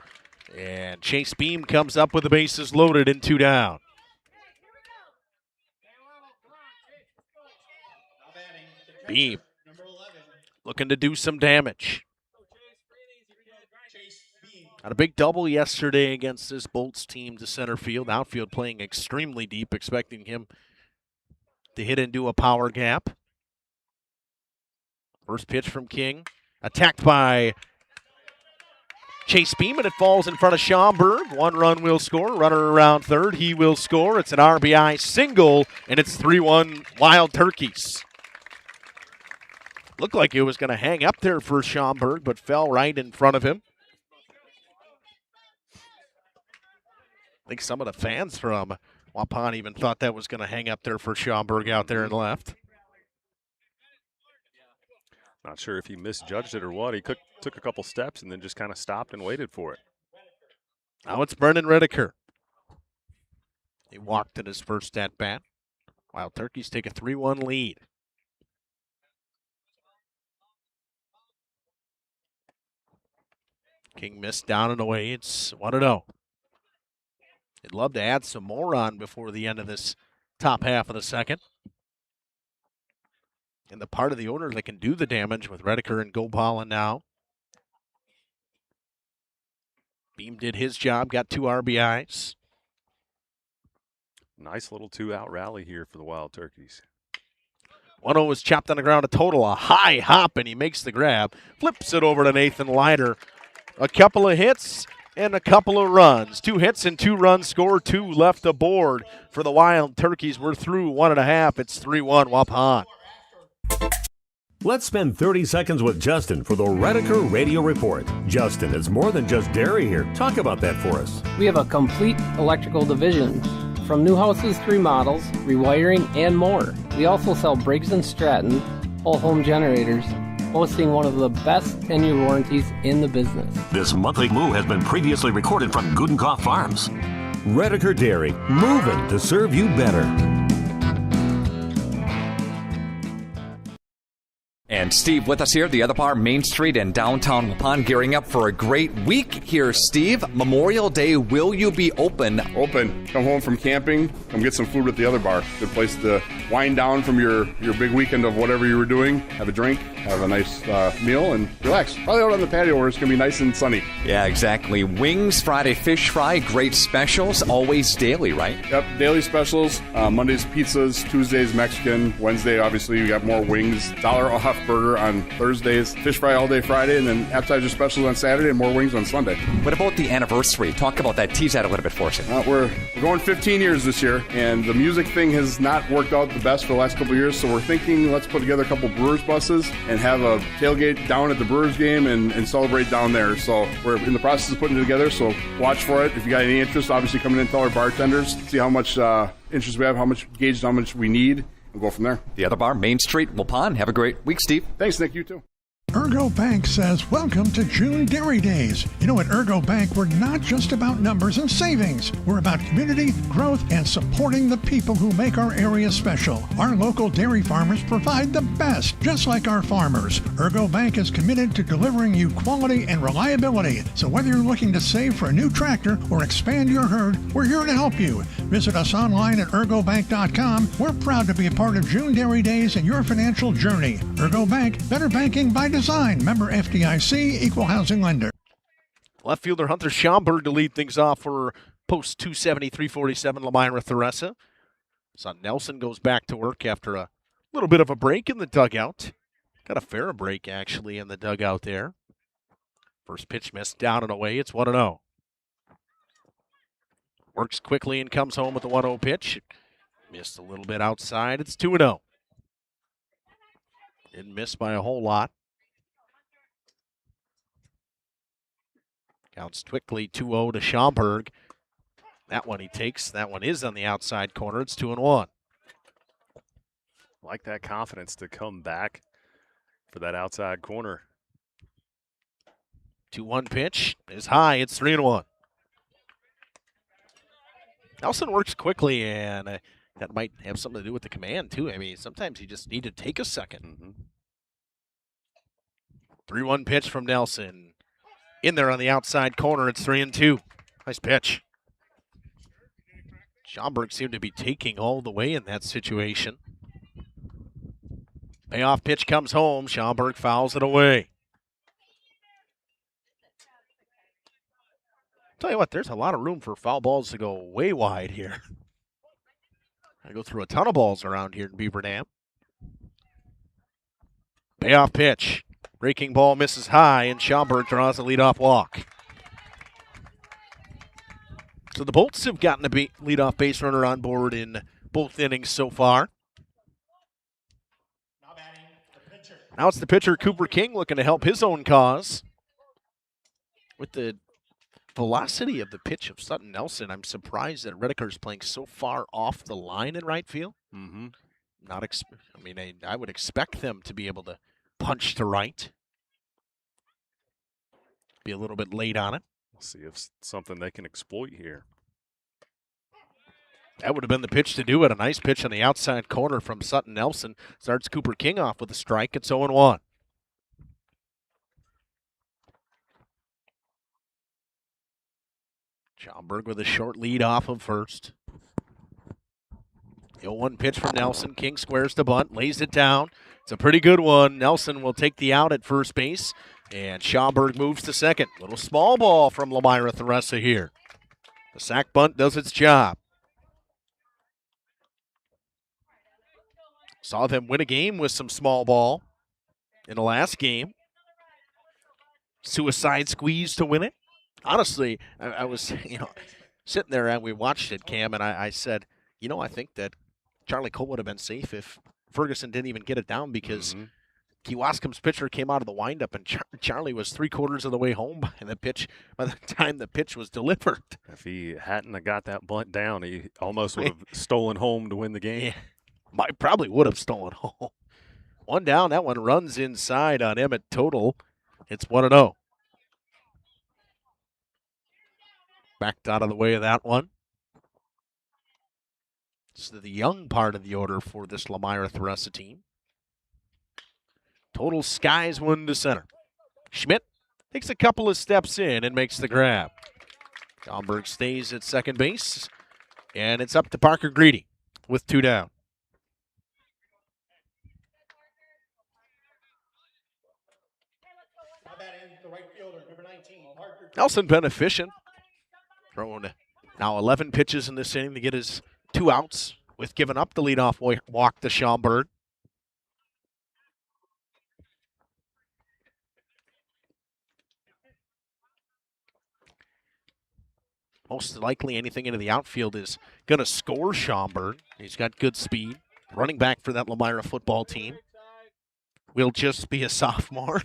and Chase Beam comes up with the bases loaded and 2 down. Beam looking to do some damage. Had a big double yesterday against this Bolts team to center field. Outfield playing extremely deep, expecting him to hit into a power gap. First pitch from King. Attacked by Chase Beam, and it falls in front of Schaumburg. 1 run will score. Runner around third. He will score. It's an RBI single, and it's 3-1 Wild Turkeys. Looked like it was going to hang up there for Schaumburg, but fell right in front of him. I think some of the fans from Waupun even thought that was going to hang up there for Schaumburg out there and left. Not sure if he misjudged it or what. He took a couple steps and then just kind of stopped and waited for it. Now it's Brendan Redeker. He walked in his first at-bat. Wild Turkeys take a 3-1 lead. King missed down and away. It's 1-0. I'd love to add some more on before the end of this top half of the second. And the part of the order that can do the damage with Redeker and Gopal now. Beam did his job, got 2 RBIs. Nice little 2-out rally here for the Wild Turkeys. 1-0 was chopped on the ground, a total, a high hop, and he makes the grab. Flips it over to Nathan Leiter. A couple of hits and a couple of runs. 2 hits and 2 runs scored, 2 left aboard for the Wild Turkeys. We're through 1.5. It's 3-1 Waupun. Let's spend 30 seconds with Justin for the Redeker Radio Report. Justin, it's more than just dairy here. Talk about that for us. We have a complete electrical division. From new houses to remodels, rewiring, and more. We also sell Briggs & Stratton whole home generators, boasting one of the best 10-year warranties in the business. This monthly moo has been previously recorded from Gudenkoff Farms. Redeker Dairy, moving to serve you better. And Steve with us here, the other bar, Main Street in downtown Waupun, gearing up for a great week here, Steve. Memorial Day, will you be open? Open. Come home from camping, come get some food at the other bar. Good place to wind down from your big weekend of whatever you were doing. Have a drink, have a nice meal, and relax. Probably out on the patio where it's going to be nice and sunny. Yeah, exactly. Wings, Friday fish fry, great specials, always daily, right? Yep, daily specials. Mondays pizzas, Tuesdays Mexican, Wednesday obviously you got more wings, $1 off burger on Thursdays, fish fry all day Friday, and then appetizer specials on Saturday and more wings on Sunday. What about the anniversary? Talk about that. Tease that a little bit for us. We're going 15 years this year, and the music thing has not worked out the best for the last couple of years, so we're thinking let's put together a couple Brewers buses and have a tailgate down at the Brewers game and celebrate down there. So we're in the process of putting it together, so watch for it. If you got any interest, obviously come in and tell our bartenders, see how much interest we have, how much we need. We'll go from there. The other bar, Main Street, Waupun. Have a great week, Steve. Thanks, Nick. You too. Ergo Bank says, welcome to June Dairy Days. You know, at Ergo Bank, we're not just about numbers and savings. We're about community, growth, and supporting the people who make our area special. Our local dairy farmers provide the best, just like our farmers. Ergo Bank is committed to delivering you quality and reliability. So whether you're looking to save for a new tractor or expand your herd, we're here to help you. Visit us online at ergobank.com. We're proud to be a part of June Dairy Days and your financial journey. Ergo Bank, better banking by design. Member FDIC, equal housing lender. Left fielder Hunter Schaumburg to lead things off for post 270, 347 Lomira Theresa. Son Nelson goes back to work after a little bit of a break in the dugout. Got a fair break, actually, in the dugout there. First pitch missed, down and away. It's 1-0. Works quickly and comes home with the 1-0 pitch. Missed a little bit outside. It's 2-0. Didn't miss by a whole lot. Counts quickly 2-0 to Schaumburg. That one he takes. That one is on the outside corner. It's 2-1. Like that confidence to come back for that outside corner. 2-1 pitch is high. It's 3-1. Nelson works quickly, and that might have something to do with the command, too. I mean, sometimes you just need to take a second. 3-1 pitch from Nelson. In there on the outside corner, it's 3-2. Nice pitch. Schaumburg seemed to be taking all the way in that situation. Payoff pitch comes home. Schaumburg fouls it away. Tell you what, there's a lot of room for foul balls to go way wide here. I go through a ton of balls around here in Beaver Dam. Payoff pitch. Breaking ball misses high, and Schaumburg draws a leadoff walk. So the Bolts have gotten a leadoff base runner on board in both innings so far. Now it's the pitcher, Cooper King, looking to help his own cause. With the velocity of the pitch of Sutton Nelson, I'm surprised that Redeker's playing so far off the line in right field. I would expect them to be able to punch to right. Be a little bit late on it. We'll see if it's something they can exploit here. That would have been the pitch to do it. A nice pitch on the outside corner from Sutton Nelson. Starts Cooper King off with a strike. It's 0-1. Schaumburg with a short lead off of first. The 0-1 pitch from Nelson. King squares the bunt, lays it down. It's a pretty good one. Nelson will take the out at first base, and Schaumburg moves to second. Little small ball from Lomira Theresa here. The sac bunt does its job. Saw them win a game with some small ball in the last game. Suicide squeeze to win it. Honestly, I was, sitting there and we watched it, Cam, and I said, I think that Charlie Cole would have been safe if Ferguson didn't even get it down because Kewaskum's pitcher came out of the windup and Charlie was 3/4 of the way home by the time the pitch was delivered. If he hadn't have got that bunt down, he almost would have stolen home to win the game. Yeah, probably would have stolen home. One down, that one runs inside on Emmett Total. It's 1-0. Backed out of the way of that one. It's the young part of the order for this Lomira Theresa team. Total skies one to center. Schmidt takes a couple of steps in and makes the grab. Schaumburg stays at second base, and it's up to Parker Greedy with 2 down. Nelson been efficient. Thrown now 11 pitches in this inning to get his 2 outs with giving up the leadoff walk to Schaumburg. Most likely anything into the outfield is going to score Schaumburg. He's got good speed. Running back for that Lomira football team. Will just be a sophomore.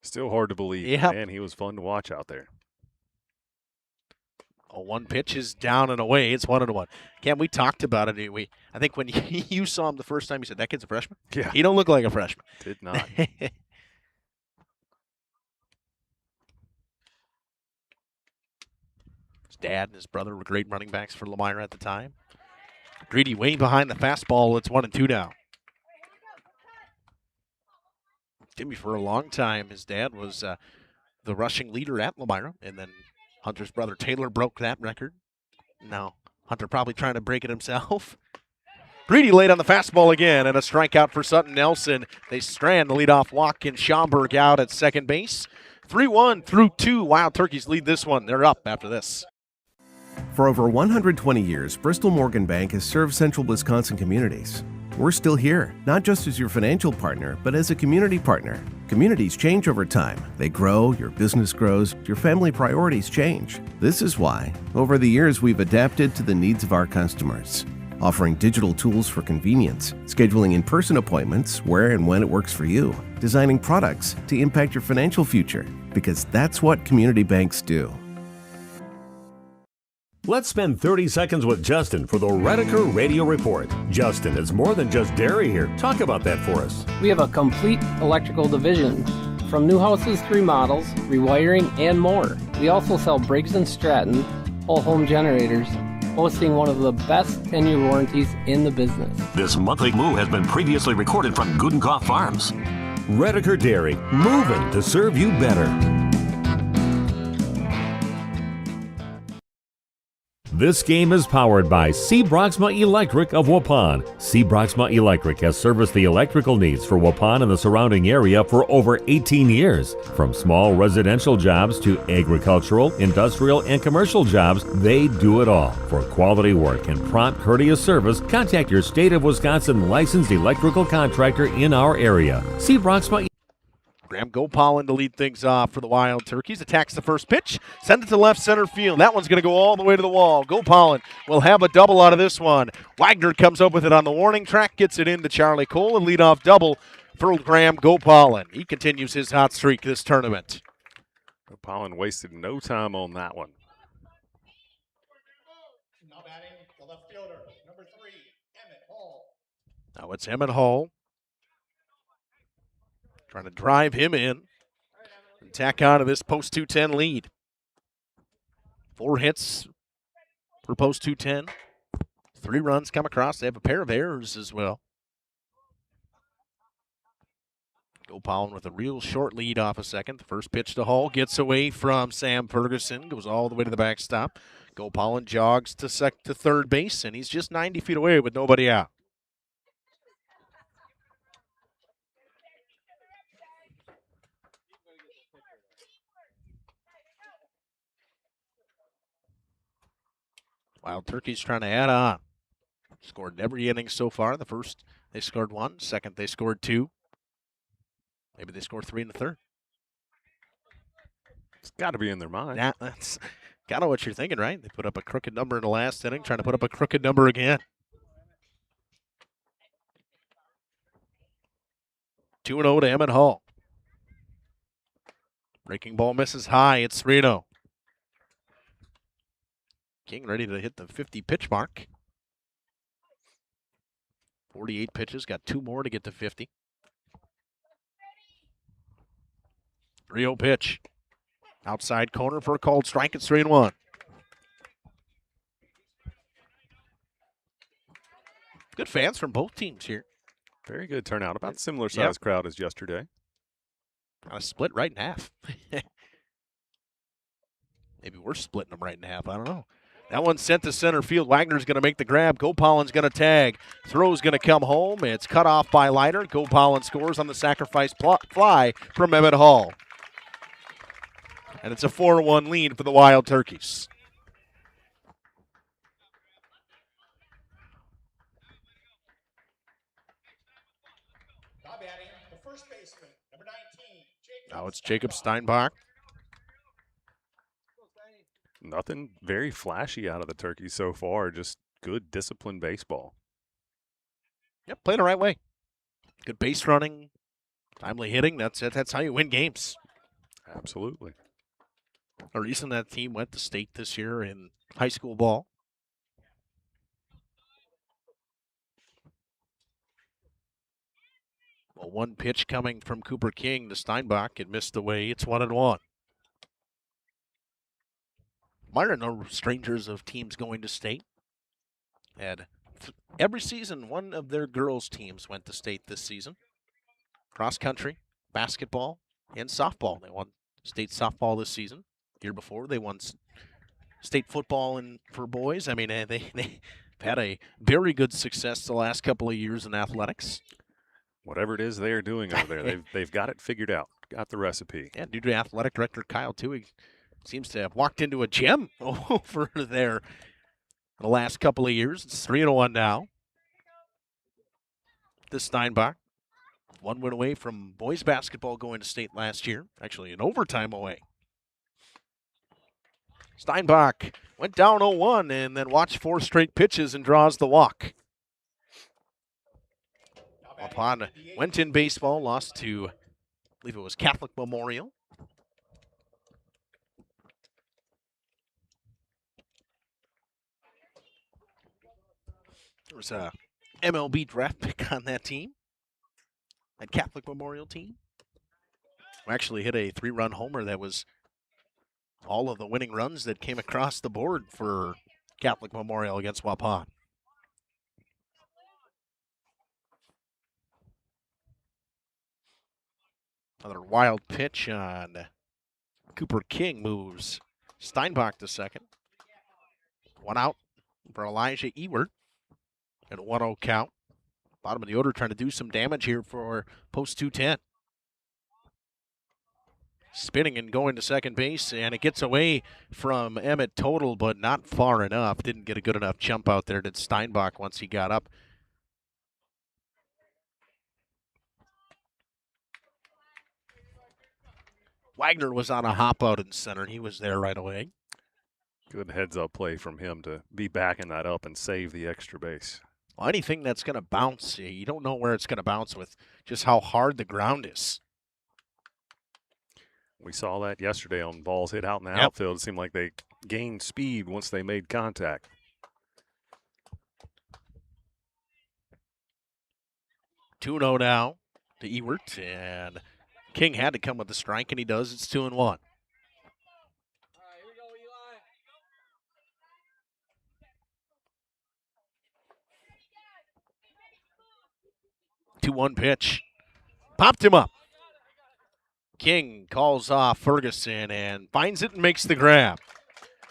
Still hard to believe. Yep. Man, he was fun to watch out there. Oh, 1 pitch is down and away. It's 1-1. Cam, we talked about it. I think when you saw him the first time, you said, that kid's a freshman? Yeah. He don't look like a freshman. Did not. His dad and his brother were great running backs for Lomira at the time. Greedy way behind the fastball. It's 1-2 now. Jimmy, for a long time, his dad was the rushing leader at Lomira, and then Hunter's brother Taylor broke that record. Now, Hunter probably trying to break it himself. Greedy late on the fastball again, and a strikeout for Sutton Nelson. They strand the leadoff walk in Schaumburg out at second base. 3-1 through 2. Wild Turkeys lead this one. They're up after this. For over 120 years, Bristol Morgan Bank has served central Wisconsin communities. we're still here, not just as your financial partner, but as a community partner. Communities change over time. They grow, your business grows, your family priorities change. This is why, over the years, we've adapted to the needs of our customers, offering digital tools for convenience, scheduling in-person appointments where and when it works for you, designing products to impact your financial future, because that's what community banks do. Let's spend 30 seconds with Justin for the Redeker Radio Report. Justin, it's more than just dairy here. Talk about that for us. We have a complete electrical division, from new houses to remodels, rewiring, and more. We also sell Briggs & Stratton whole home generators, boasting one of the best 10-year warranties in the business. This monthly move has been previously recorded from Gudenkoff Farms. Redeker Dairy, moving to serve you better. This game is powered by C. Broxma Electric of Waupun. C. Broxma Electric has serviced the electrical needs for Waupun and the surrounding area for over 18 years. From small residential jobs to agricultural, industrial, and commercial jobs, they do it all. For quality work and prompt, courteous service, contact your state of Wisconsin licensed electrical contractor in our area. C. Broxma. Graham Gopalin to lead things off for the Wild Turkeys. Attacks the first pitch, send it to left center field. That one's going to go all the way to the wall. Gopalin will have a double out of this one. Wagner comes up with it on the warning track, gets it into Charlie Cole, and leadoff double for Graham Gopalin. He continues his hot streak this tournament. Gopalin wasted no time on that one. Now batting the left fielder, number 3, Emmett Hall. Now it's Emmett Hall. Trying to drive him in and tack on to this post 210 lead. 4 hits for post 210. 3 runs come across. They have a pair of errors as well. Gopalin with a real short lead off a second. The first pitch to Hall gets away from Sam Ferguson, goes all the way to the backstop. Gopalin jogs to third base, and he's just 90 feet away with nobody out. Wild Turkeys trying to add on. Scored in every inning so far. The first, they scored 1. Second, they scored 2. Maybe they scored 3 in the third. It's got to be in their mind. That's kind of what you're thinking, right? They put up a crooked number in the last inning, trying to put up a crooked number again. 2-0 to Emmett Hall. Breaking ball misses high. It's 3-0. King ready to hit the 50 pitch mark. 48 pitches, got 2 more to get to 50. 3-0 pitch. Outside corner for a called strike. It's 3-1. Good fans from both teams here. Very good turnout. About similar size crowd as yesterday. Kind of split right in half. Maybe we're splitting them right in half. I don't know. That one's sent to center field. Wagner's going to make the grab. Gopalin's going to tag. Throw's going to come home. It's cut off by Leiter. Gopalin scores on the sacrifice fly from Emmett Hall. And it's a 4-1 lead for the Wild Turkeys. Now it's Jacob Steinbach. Nothing very flashy out of the Turkeys so far, just good disciplined baseball. Yep, playing the right way. Good base running, timely hitting. That's it. That's how you win games. Absolutely. The reason that team went to state this year in high school ball. Well, one pitch coming from Cooper King to Steinbach. It missed away. It's 1-1. Mine are no strangers of teams going to state. And every season, one of their girls' teams went to state this season. Cross country, basketball, and softball. They won state softball this season. Year before, they won state football for boys. I mean, they've had a very good success the last couple of years in athletics. Whatever it is they are doing over there, they've got it figured out, got the recipe. Yeah, due to athletic director Kyle Toohey, seems to have walked into a gem over there the last couple of years. It's 3-1 now. the Steinbach. 1 win away from boys basketball going to state last year. Actually, an overtime away. Steinbach went down 0-1 and then watched 4 straight pitches and draws the walk. Waupun went in baseball, lost to, I believe it was Catholic Memorial. There was a MLB draft pick on that team, that Catholic Memorial team. We actually hit a 3-run homer that was all of the winning runs that came across the board for Catholic Memorial against Waupun. Another wild pitch on Cooper King moves Steinbach to second. 1 out for Elijah Ewert and a 1-0 count. Bottom of the order trying to do some damage here for post 210. Spinning and going to second base, and it gets away from Emmett Total, but not far enough. Didn't get a good enough jump out there, did Steinbach once he got up. Wagner was on a hop out in center. He was there right away. Good heads-up play from him to be backing that up and save the extra base. Well, anything that's going to bounce, you don't know where it's going to bounce with just how hard the ground is. We saw that yesterday on balls hit out in the outfield. It seemed like they gained speed once they made contact. Two 2-0 now to Ewert, and King had to come with the strike, and he does. It's 2-1. 2-1 pitch. Popped him up. King calls off Ferguson and finds it and makes the grab.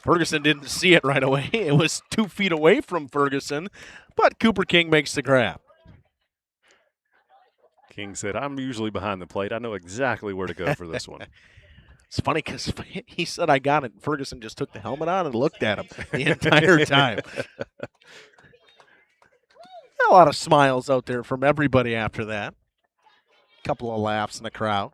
Ferguson didn't see it right away. It was 2 feet away from Ferguson, but Cooper King makes the grab. King said, I'm usually behind the plate. I know exactly where to go for this one. It's funny because he said, I got it. Ferguson just took the helmet on and looked at him the entire time. A lot of smiles out there from everybody after that. A couple of laughs in the crowd.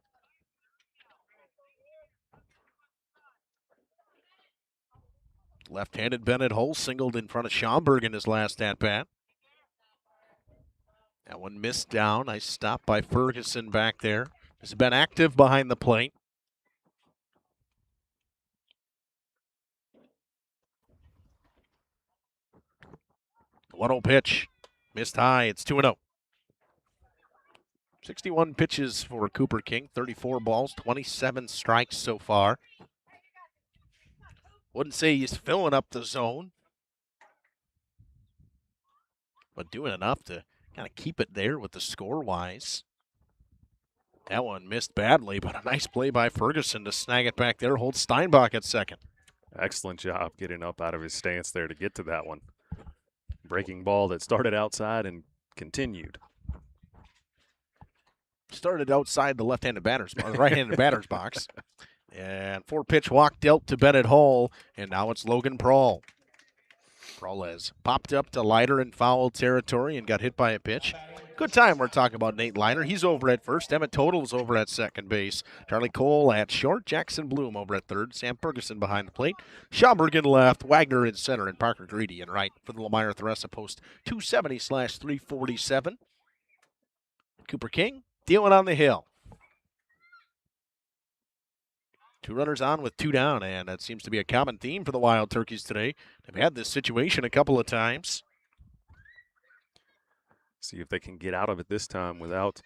Left-handed Bennett Hull singled in front of Schaumburg in his last at-bat. That one missed down. Nice stop by Ferguson back there. Has been active behind the plate. The 1-0 pitch. Missed high. It's 2-0. 61 pitches for Cooper King. 34 balls, 27 strikes so far. Wouldn't say he's filling up the zone, but doing enough to kind of keep it there with the score-wise. That one missed badly, but a nice play by Ferguson to snag it back there. Hold Steinbach at second. Excellent job getting up out of his stance there to get to that one. Breaking ball that started outside and continued. Started outside the left-handed batter's, the right-handed batter's box. And 4-pitch walk dealt to Bennett Hull, and now it's Logan Prawl. Prawl has popped up to Leiter in foul territory and got hit by a pitch. Good time we're talking about Nate Leiter. He's over at first. Emmett Total's over at second base. Charlie Cole at short. Jackson Bloom over at third. Sam Ferguson behind the plate. Schaumburg in left. Wagner in center. And Parker Greedy in right for the Lomira Theresa post 270/347. Cooper King dealing on the hill. 2 runners on with 2 down, and that seems to be a common theme for the Wild Turkeys today. They've had this situation a couple of times. See if they can get out of it this time without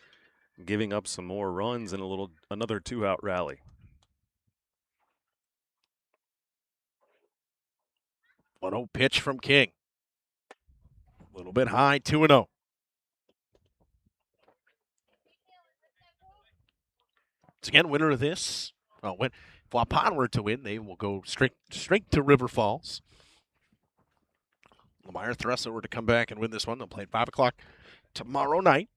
giving up some more runs and another 2-out rally. One 1-0 pitch from King. A little bit high, 2-0. Once again, winner of this. Well, if Waupun were to win, they will go straight to River Falls. Lomira Theresa were to come back and win this one. They'll play at 5 o'clock tomorrow night.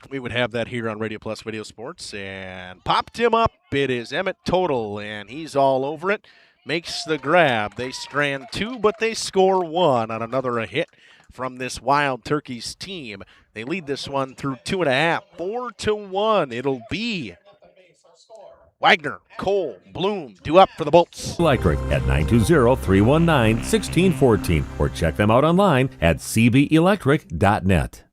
We would have that here on Radio Plus Video Sports. And popped him up. It is Emmett Total, and he's all over it. makes the grab. They strand 2, but they score 1 on another hit from this Wild Turkeys team. They lead this one through 2.5, 4-1. It'll be Wagner, Cole, Bloom due up for the Bolts. Electric at 920-319-1614 or check them out online at cbelectric.net.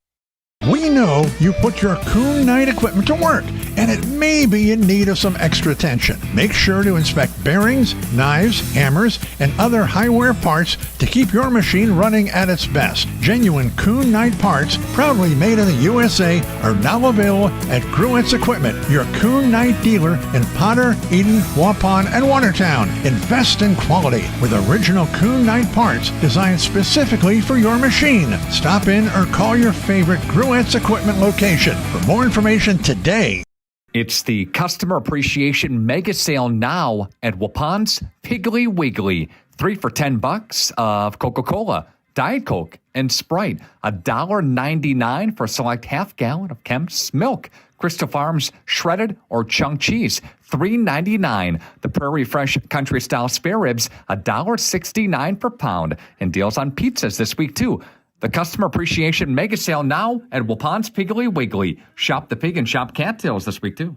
We know you put your Coon Knight equipment to work, and it may be in need of some extra attention. Make sure to inspect bearings, knives, hammers, and other high-wear parts to keep your machine running at its best. Genuine Coon Knight parts, proudly made in the USA, are now available at Gruett's Equipment, your Coon Knight dealer in Potter, Eden, Waupun, and Watertown. Invest in quality with original Coon Knight parts designed specifically for your machine. Stop in or call your favorite Gruett's Equipment location for more information today. It's the Customer Appreciation Mega Sale now at Waupun's Piggly Wiggly. 3 for $10 of Coca-Cola, Diet Coke, and Sprite. $1.99 for a select half gallon of Kemp's milk. Crystal Farms shredded or chunk cheese, $3.99. The Prairie Fresh Country Style spare ribs, $1.69 per pound. And deals on pizzas this week too. The Customer Appreciation Mega Sale now at Waupun's Piggly Wiggly. Shop the pig and shop cattails this week too.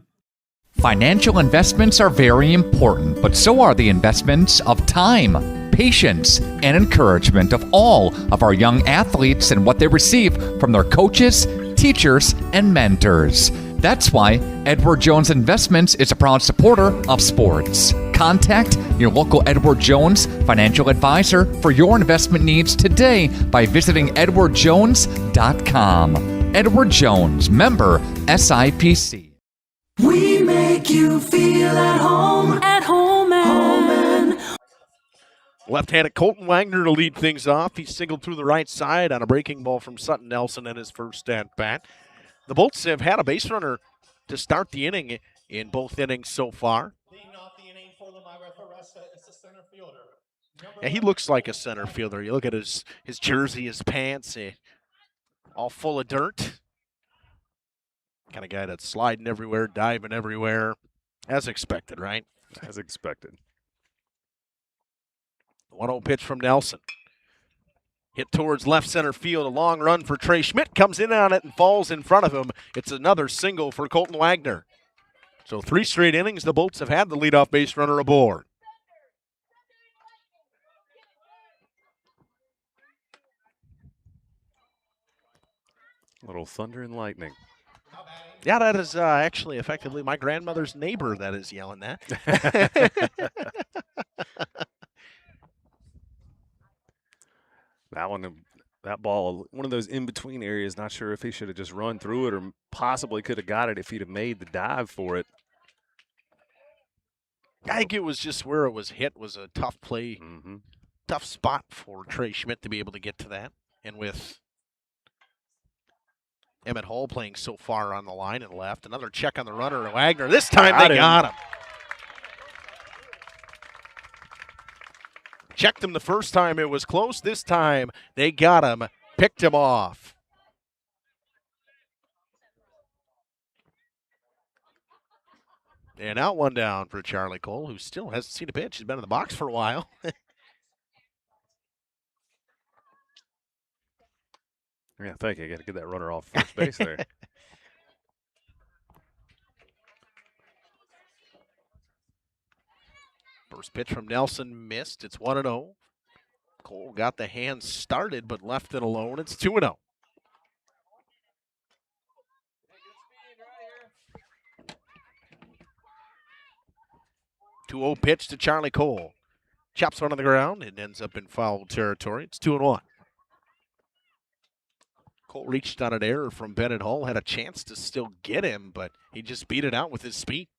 Financial investments are very important, but so are the investments of time, patience, and encouragement of all of our young athletes and what they receive from their coaches, teachers, and mentors. That's why Edward Jones Investments is a proud supporter of sports. Contact your local Edward Jones financial advisor for your investment needs today by visiting edwardjones.com. Edward Jones, member SIPC. We make you feel at home and Left-handed Colton Wagner to lead things off. He singled through the right side on a breaking ball from Sutton Nelson in his first at-bat. The Bolts have had a base runner to start the inning in both innings so far. Yeah, he looks like a center fielder. You look at his jersey, his pants, all full of dirt. Kind of guy that's sliding everywhere, diving everywhere, as expected, right? As expected. 1-0 pitch from Nelson. Hit towards left center field. A long run for Trey Schmidt. Comes in on it and falls in front of him. It's another single for Colton Wagner. So 3 straight innings, the Bolts have had the leadoff base runner aboard. Little thunder and lightning. Yeah, that is actually effectively my grandmother's neighbor that is yelling that. That ball, one of those in-between areas, not sure if he should have just run through it or possibly could have got it if he'd have made the dive for it. I think it was just where it was hit was a tough play, tough spot for Trey Schmidt to be able to get to that. And with Emmett Hall playing so far on the line and left, another check on the runner, Wagner. This time they got him. Checked him the first time, it was close. This time they got him, picked him off. And out one down for Charlie Cole, who still hasn't seen a pitch. He's been in the box for a while. Yeah, thank you. I got to get that runner off first base there. First pitch from Nelson missed. It's 1-0. Cole got the hand started but left it alone. It's 2-0. Two-0 pitch to Charlie Cole. Chops one on the ground and ends up in foul territory. It's 2-1. Cole reached on an error from Bennett Hall, had a chance to still get him, but he just beat it out with his speed.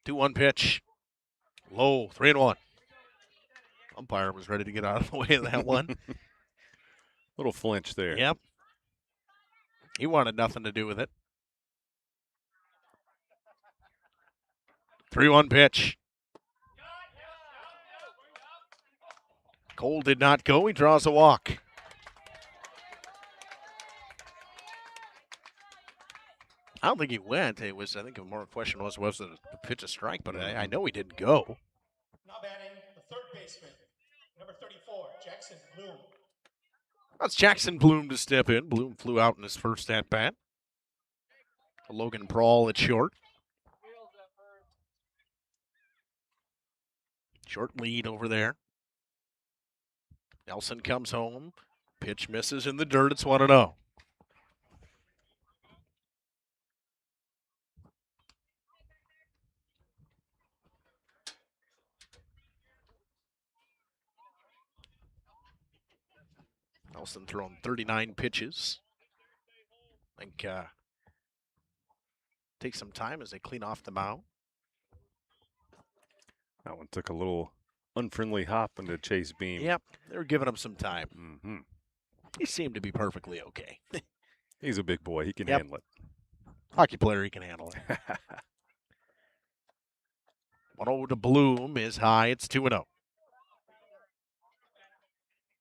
2-1 pitch. Low, 3-1. Umpire was ready to get out of the way of that one. Little flinch there. Yep. He wanted nothing to do with it. 3-1 pitch. Cole did not go. He draws a walk. I don't think he went. It was, I think, more question was the pitch a strike, but I know he didn't go. Now batting the third baseman, number 34, Jackson Bloom. That's Jackson Bloom to step in. Bloom flew out in his first at bat. Logan Prawl at short. Short lead over there. Nelson comes home. Pitch misses in the dirt. It's 1-0. Nelson thrown 39 pitches. I think take some time as they clean off the mound. That one took a little unfriendly hop into Chase Beam. Yep, they were giving him some time. Mm-hmm. He seemed to be perfectly okay. He's a big boy. He can handle it. Hockey player, he can handle it. 1-0 to Bloom is high. It's 2-0.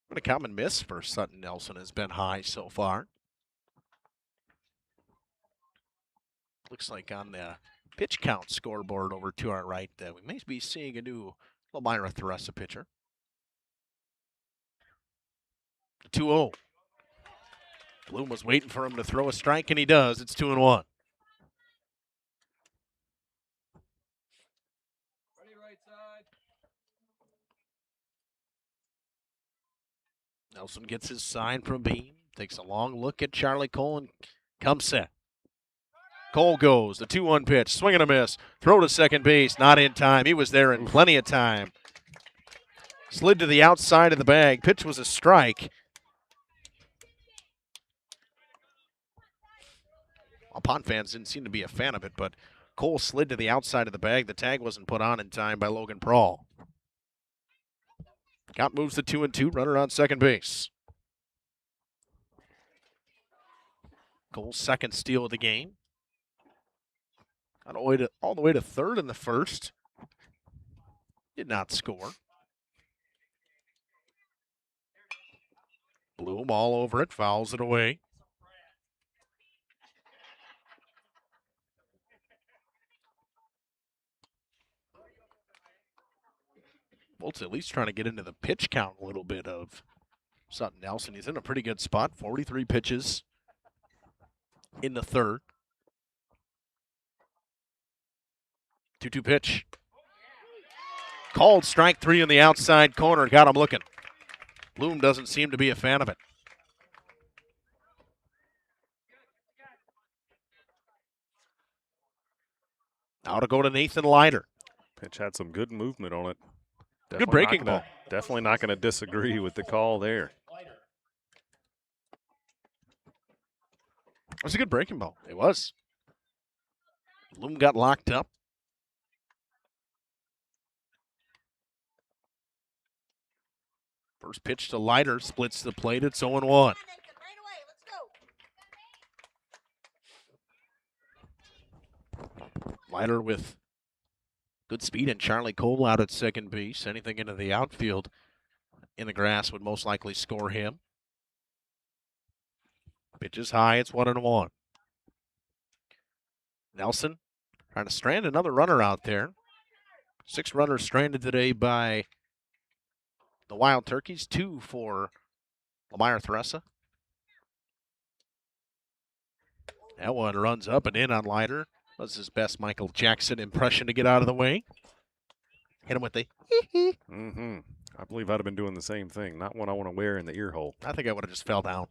What a common miss for Sutton Nelson has been high so far. Looks like on the pitch count scoreboard over to our right, we may be seeing a new Lomira Theresa pitcher. 2-0. Bloom was waiting for him to throw a strike, and he does. It's 2-1. Nelson gets his sign from Beam, takes a long look at Charlie Cole, and comes set. Cole goes, the 2-1 pitch, swing and a miss, throw to second base, not in time. He was there in plenty of time. Slid to the outside of the bag. Pitch was a strike. Waupun fans didn't seem to be a fan of it, but Cole slid to the outside of the bag. The tag wasn't put on in time by Logan Prawl. Count moves to 2-2, runner on second base. Cole's second steal of the game. Got all the way to third in the first. Did not score. Bloom all over it, fouls it away. Bolt's at least trying to get into the pitch count a little bit of Sutton Nelson. He's in a pretty good spot. 43 pitches in the third. 2-2 pitch. Called strike three in the outside corner. Got him looking. Bloom doesn't seem to be a fan of it. Now to go to Nathan Leiter. Pitch had some good movement on it. Good breaking ball. Definitely not going to disagree with the call there. It was a good breaking ball. It was. Bloom got locked up. First pitch to Leiter, splits the plate. It's 0-1. Leiter with good speed, and Charlie Cole out at second base. Anything into the outfield in the grass would most likely score him. Pitch is high. It's 1-1. Nelson trying to strand another runner out there. 6 runners stranded today by the Wild Turkeys. 2 for Lomira Theresa. That one runs up and in on Leiter. Was his best Michael Jackson impression to get out of the way. Hit him with the mm-hmm. I believe I'd have been doing the same thing. Not one I want to wear in the ear hole. I think I would have just fell down.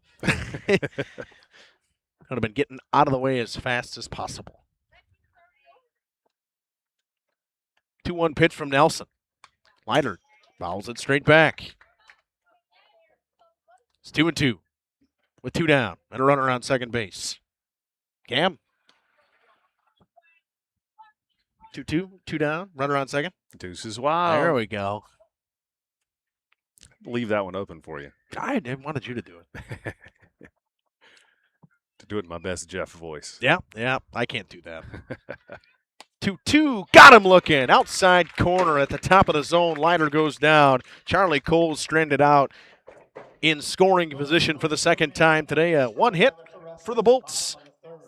Would have been getting out of the way as fast as possible. 2-1 pitch from Nelson. Leiter fouls it straight back. It's 2-2 with 2 down and a runner on second base. Cam. 2-2, 2 down, runner on second. Deuces wild. There we go. Leave that one open for you. I wanted you to do it. To do it in my best Jeff voice. Yeah, I can't do that. 2-2, got him looking. Outside corner at the top of the zone. Leiter goes down. Charlie Cole stranded out in scoring position for the second time today. 1 hit for the Bolts.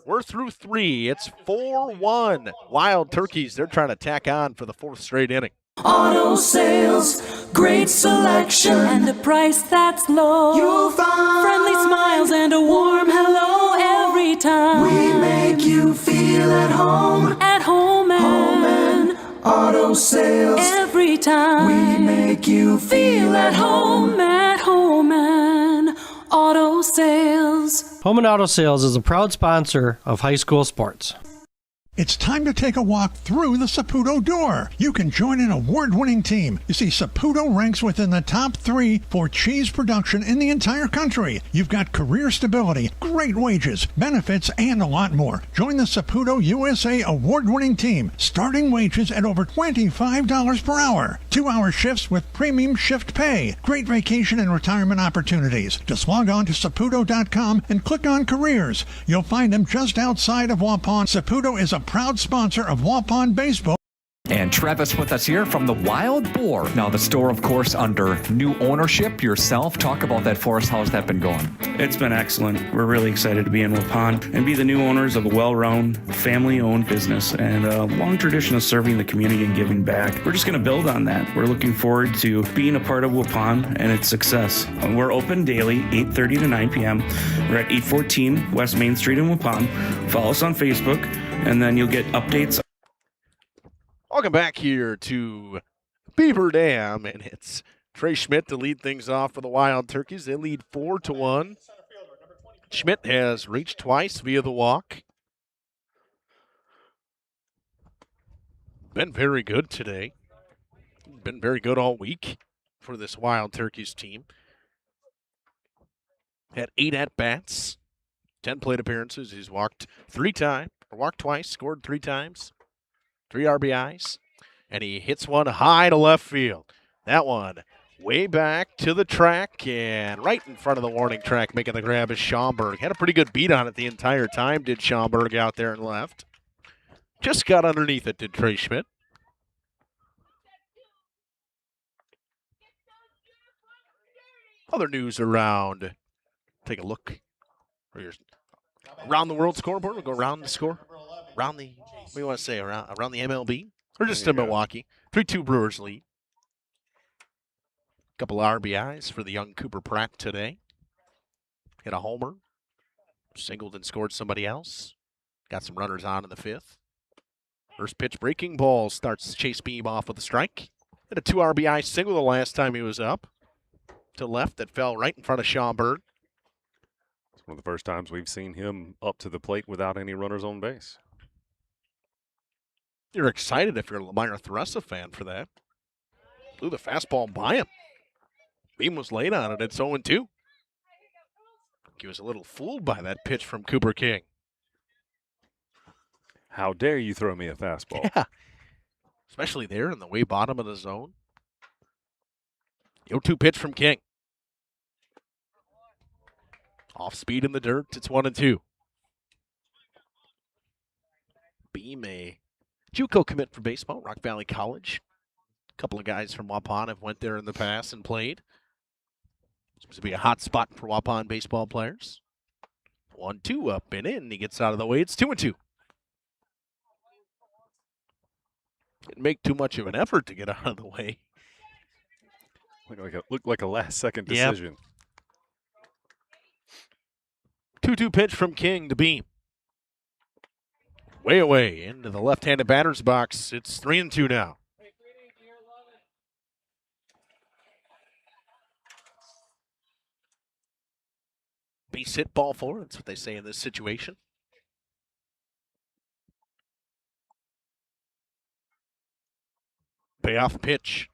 We're through 3. It's 4-1. Wild Turkeys, they're trying to tack on for the 4th straight inning. Auto Sales, great selection, and a price that's low. You'll find friendly smiles and a warm hello every time. We make you feel at home and Auto Sales. Every time we make you feel at home and Auto Sales. Home and Auto Sales is a proud sponsor of high school sports. It's time to take a walk through the Saputo door. You can join an award-winning team. You see, Saputo ranks within the top 3 for cheese production in the entire country. You've got career stability, great wages, benefits, and a lot more. Join the Saputo USA award-winning team. Starting wages at over $25 per hour. 2-hour shifts with premium shift pay. Great vacation and retirement opportunities. Just log on to Saputo.com and click on careers. You'll find them just outside of Waupun. Saputo is a proud sponsor of Waupun Baseball. And Travis with us here from the Wild Boar. Now, the store, of course, under new ownership yourself. Talk about that for us. How's that been going? It's been excellent. We're really excited to be in Waupun and be the new owners of a well-run, family-owned business and a long tradition of serving the community and giving back. We're just going to build on that. We're looking forward to being a part of Waupun and its success. We're open daily, 8:30 to 9 p.m. We're at 814 West Main Street in Waupun. Follow us on Facebook, and then you'll get updates. Welcome back here to Beaver Dam, and it's Trey Schmidt to lead things off for the Wild Turkeys. They lead 4-1. Schmidt has reached twice via the walk. Been very good today. Been very good all week for this Wild Turkeys team. Had 8 at-bats, 10 plate appearances. He's walked twice, scored 3 times. 3 RBIs, and he hits one high to left field. That one way back to the track and right in front of the warning track, making the grab is Schaumburg. Had a pretty good beat on it the entire time, did Schaumburg out there and left. Just got underneath it, did Trey Schmidt. Other news around, take a look. Around the world scoreboard, we'll go around the score. Around the, what do you want to say, around the MLB? Or just in Milwaukee? 3-2 Brewers lead. Couple RBIs for the young Cooper Pratt today. Hit a homer. Singled and scored somebody else. Got some runners on in the 5th. First pitch breaking ball starts Chase Beam off with a strike. Hit a 2 RBI single the last time he was up. To left that fell right in front of Schaumburg. It's one of the first times we've seen him up to the plate without any runners on base. You're excited if you're a Lomira Theresa fan for that. Blew the fastball by him. Beam was late on it. It's 0-2. He was a little fooled by that pitch from Cooper King. How dare you throw me a fastball? Yeah. Especially there in the way bottom of the zone. 0-2 pitch from King. Off speed in the dirt. It's 1-2. Beam, a JUCO commit for baseball, Rock Valley College. A couple of guys from Waupun have went there in the past and played. Seems to be a hot spot for Waupun baseball players. 1-2 up and in. He gets out of the way. It's 2-2. Didn't make too much of an effort to get out of the way. Looked like a last-second decision. 2-2 pitch from King to Beam. Way away into the left-handed batter's box. It's 3-2 now. Base hit, ball 4. That's what they say in this situation. Payoff pitch.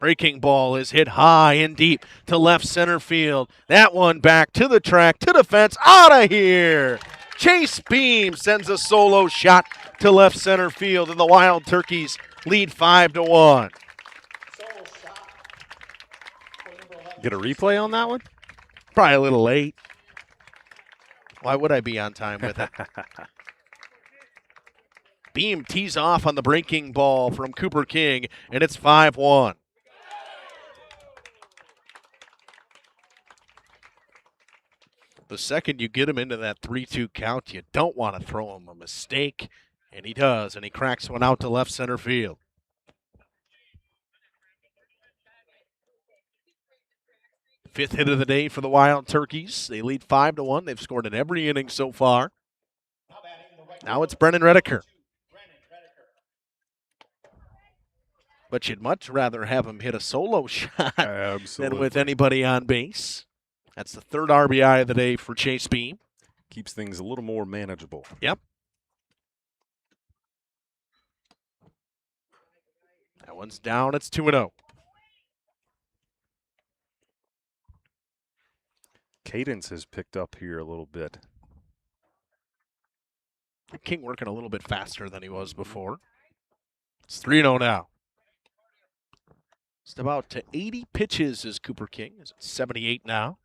Breaking ball is hit high and deep to left center field. That one back to the track, to the fence, out of here. Chase Beam sends a solo shot to left center field, and the Wild Turkeys lead 5-1. Get a replay on that one? Probably a little late. Why would I be on time with it? Beam tees off on the breaking ball from Cooper King, and it's 5-1. The second you get him into that 3-2 count, you don't want to throw him a mistake, and he does, and he cracks one out to left center field. Fifth hit of the day for the Wild Turkeys. They lead 5-1. They've scored in every inning so far. Now it's Brennan Redeker. But you'd much rather have him hit a solo shot than with anybody on base. That's the third RBI of the day for Chase Beam. Keeps things a little more manageable. Yep. That one's down. It's 2-0. Cadence has picked up here a little bit. King working a little bit faster than he was before. It's 3-0 now. Just about to 80 pitches is Cooper King. Is at 78 now.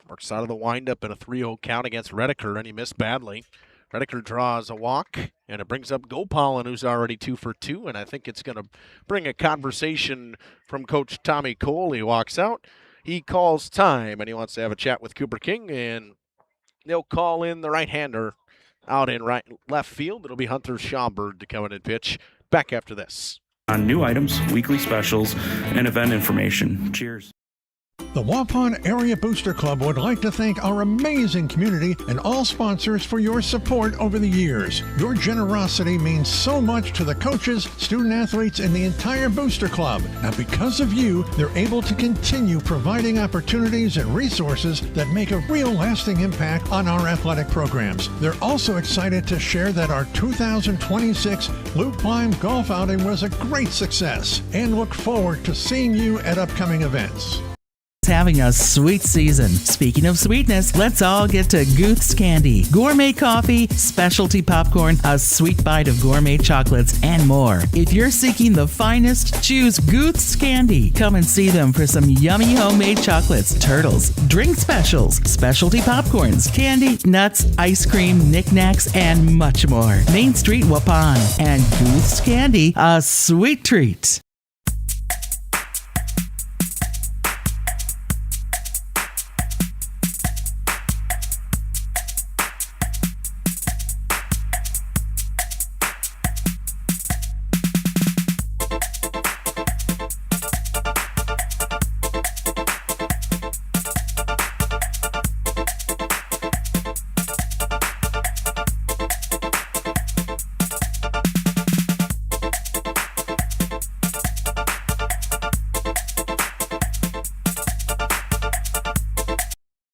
Works out of the windup in a 3-0 count against Redeker, and he missed badly. Redeker draws a walk, and it brings up Gopalin, who's already 2 for 2, and I think it's going to bring a conversation from Coach Tommy Cole. He walks out. He calls time, and he wants to have a chat with Cooper King, and they'll call in the right-hander out in left field. It'll be Hunter Schaumburg to come in and pitch. Back after this. On new items, weekly specials, and event information. Cheers. The Waupun Area Booster Club would like to thank our amazing community and all sponsors for your support over the years. Your generosity means so much to the coaches, student athletes, and the entire Booster Club. And because of you, they're able to continue providing opportunities and resources that make a real lasting impact on our athletic programs. They're also excited to share that our 2026 Loop Climb Golf outing was a great success and look forward to seeing you at upcoming events. Having a sweet season. Speaking of sweetness, let's all get to Guth's Candy. Gourmet coffee, specialty popcorn, a sweet bite of gourmet chocolates, and more. If you're seeking the finest, choose Guth's Candy. Come and see them for some yummy homemade chocolates, turtles, drink specials, specialty popcorns, candy, nuts, ice cream, knickknacks, and much more. Main Street, Waupun. And Guth's Candy, a sweet treat.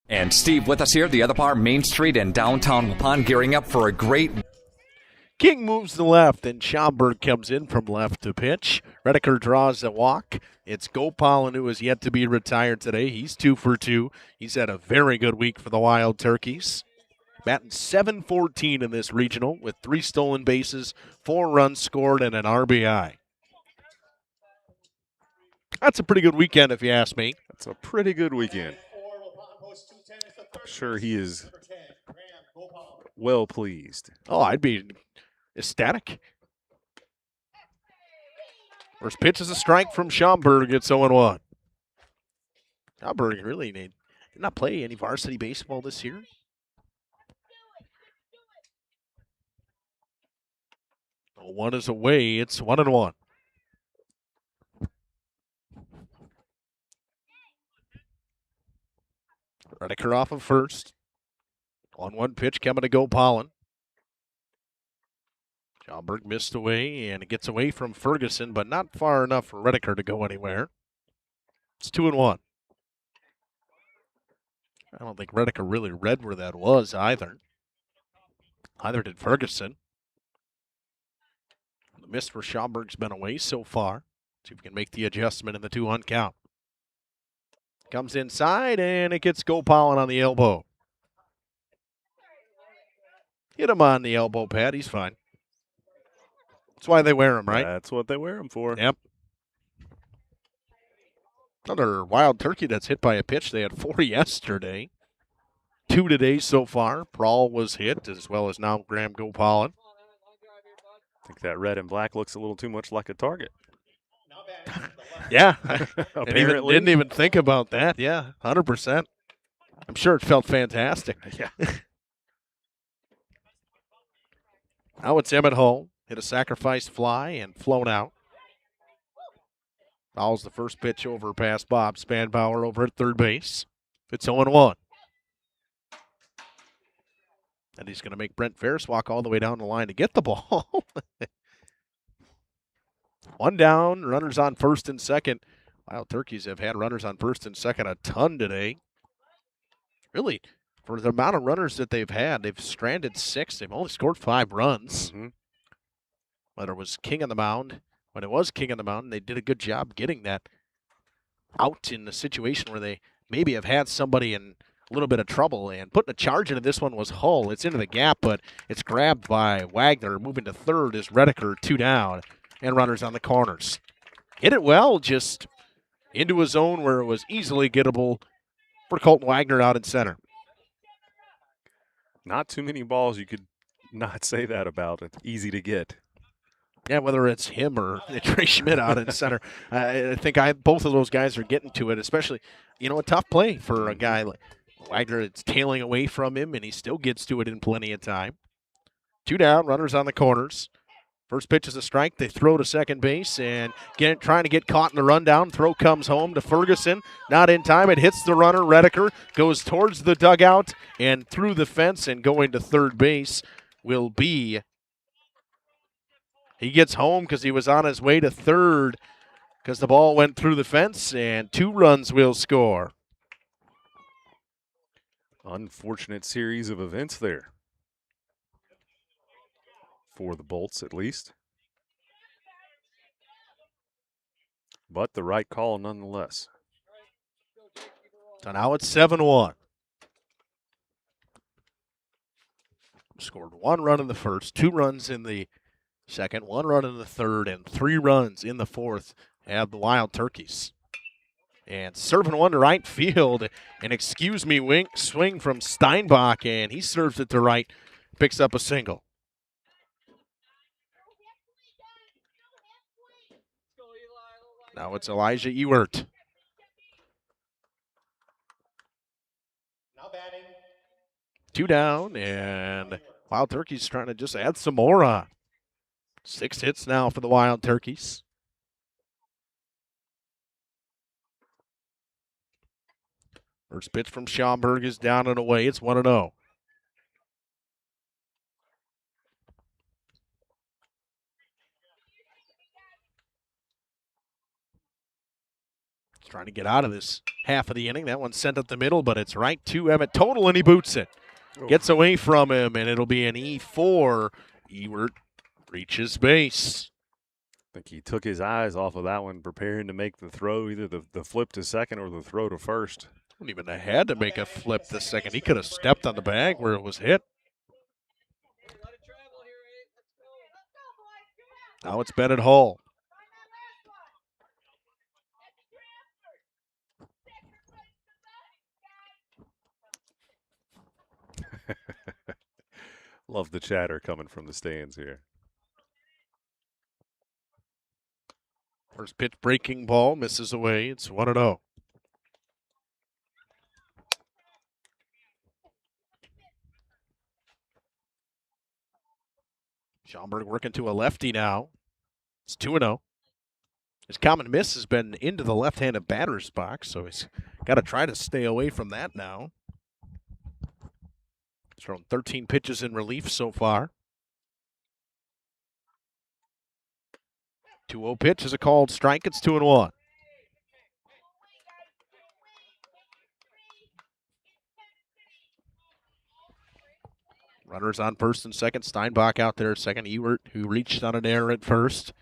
And Steve with us here, the other bar, Main Street in downtown Waupun, gearing up for a great... King moves to left, and Schaumburg comes in from left to pitch. Redeker draws a walk. It's Gopalin, who is yet to be retired today. He's 2 for 2. He's had a very good week for the Wild Turkeys. Batting .714 in this regional with 3 stolen bases, 4 runs scored, and an RBI. That's a pretty good weekend, if you ask me. That's a pretty good weekend. I'm sure he is well pleased. Oh, I'd be ecstatic. First pitch is a strike from Schaumburg. It's 0-1. Schaumburg really did not play any varsity baseball this year. One is away. It's 1-1. Redeker off of first. 1-1 pitch coming to Gopalin. Schaumburg missed away, and it gets away from Ferguson, but not far enough for Redeker to go anywhere. It's 2-1. I don't think Redeker really read where that was either. Neither did Ferguson. The miss for Schaumburg's been away so far. See if we can make the adjustment in the 2-1 count. Comes inside, and it gets Gopalin on the elbow. Hit him on the elbow pad. He's fine. That's why they wear them, right? That's what they wear them for. Yep. Another Wild Turkey that's hit by a pitch. They had 4 yesterday. 2 today so far. Prawl was hit, as well as now Graham Gopalin. I think that red and black looks a little too much like a target. Yeah. Apparently. Didn't even think about that. Yeah, 100%. I'm sure it felt fantastic. Yeah. Now it's Emmett Hull. Hit a sacrifice fly and flown out. Fouls the first pitch over past Bob Spanbauer over at third base. It's 0-1. And he's going to make Brent Ferris walk all the way down the line to get the ball. One down, runners on first and second. Wild Turkeys have had runners on first and second a ton today. Really, for the amount of runners that they've had, they've stranded 6. They've only scored 5 runs. Mm-hmm. Whether it was King on the mound, when it was King on the mound, they did a good job getting that out in the situation where they maybe have had somebody in a little bit of trouble, and putting a charge into this one was Hull. It's into the gap, but it's grabbed by Wagner. Moving to third is Redeker, 2 down, and runners on the corners. Hit it well, just into a zone where it was easily gettable for Colton Wagner out in center. Not too many balls you could not say that about. It's easy to get. Yeah, whether it's him or Trey Schmidt out in center, I think both of those guys are getting to it, especially, a tough play for a guy like Wagner. It's tailing away from him, and he still gets to it in plenty of time. 2 down, runners on the corners. First pitch is a strike. They throw to second base, and trying to get caught in the rundown. Throw comes home to Ferguson. Not in time. It hits the runner. Redeker goes towards the dugout and through the fence, and going to third base will be... He gets home because he was on his way to third because the ball went through the fence, and 2 runs will score. Unfortunate series of events there. For the Bolts, at least. But the right call nonetheless. So now it's 7-1. Scored 1 run in the first, 2 runs in the second, 1 run in the third, and 3 runs in the fourth have the Wild Turkeys. And serving one to right field, an swing from Steinbach, and he serves it to right, picks up a single. Now it's Elijah Ewert. Now batting. 2 down, and Wild Turkeys trying to just add some more on. 6 hits now for the Wild Turkeys. First pitch from Schaumburg is down and away. It's 1-0. He's trying to get out of this half of the inning. That one's sent up the middle, but it's right to Emmett Total, and he boots it. Gets away from him, and it'll be an E4. Ewert reaches base. I think he took his eyes off of that one, preparing to make the throw, either the flip to second or the throw to first. Wouldn't even have had to make a flip the second. He could have stepped on the bag where it was hit. Now it's Bennett Hull. Love the chatter coming from the stands here. First pitch breaking ball misses away. It's 1-0. Schaumburg working to a lefty now. It's 2-0. His common miss has been into the left-handed batter's box, so he's got to try to stay away from that now. He's thrown 13 pitches in relief so far. 2-0 pitch is a called strike. It's 2-1. Runners on first and second. Steinbach out there second. Ewert, who reached on an error at first.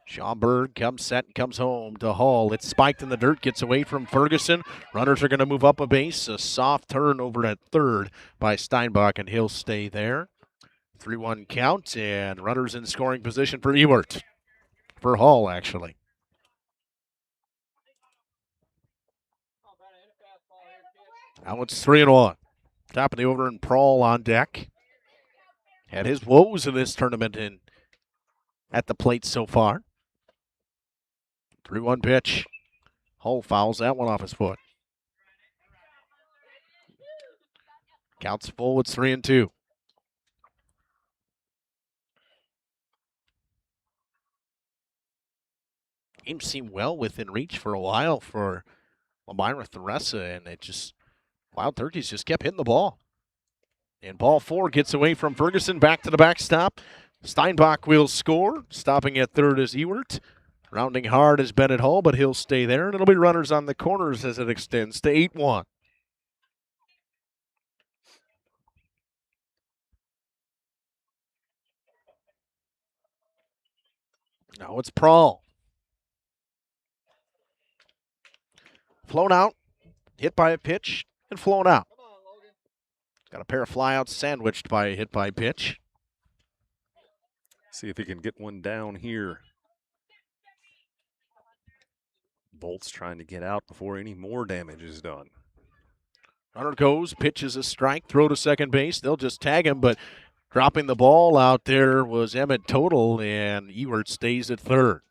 Schaumburg comes set and comes home to Hull. It's spiked in the dirt, gets away from Ferguson. Runners are going to move up a base. A soft turn over at third by Steinbach, and he'll stay there. 3-1 count, and runners in scoring position for Ewert. For Hull, actually. Now it's 3-1. Top of the order, and Prawl on deck. Had his woes in this tournament at the plate so far. 3-1 pitch. Hull fouls that one off his foot. Counts full, it's 3-2. Game seemed well within reach for a while for Lomira, Theresa, and it just, Wild Turkeys just kept hitting the ball. And ball 4 gets away from Ferguson, back to the backstop. Steinbach will score. Stopping at third is Ewert. Rounding hard is Bennett Hull, but he'll stay there, and it'll be runners on the corners as it extends to 8-1. Now it's Prawl. Flown out, hit by a pitch, and flown out. Got a pair of flyouts sandwiched by a hit by pitch. See if he can get one down here. Bolt's trying to get out before any more damage is done. Runner goes, pitches a strike, throw to second base. They'll just tag him, but dropping the ball out there was Emmett Total, and Ewert stays at third.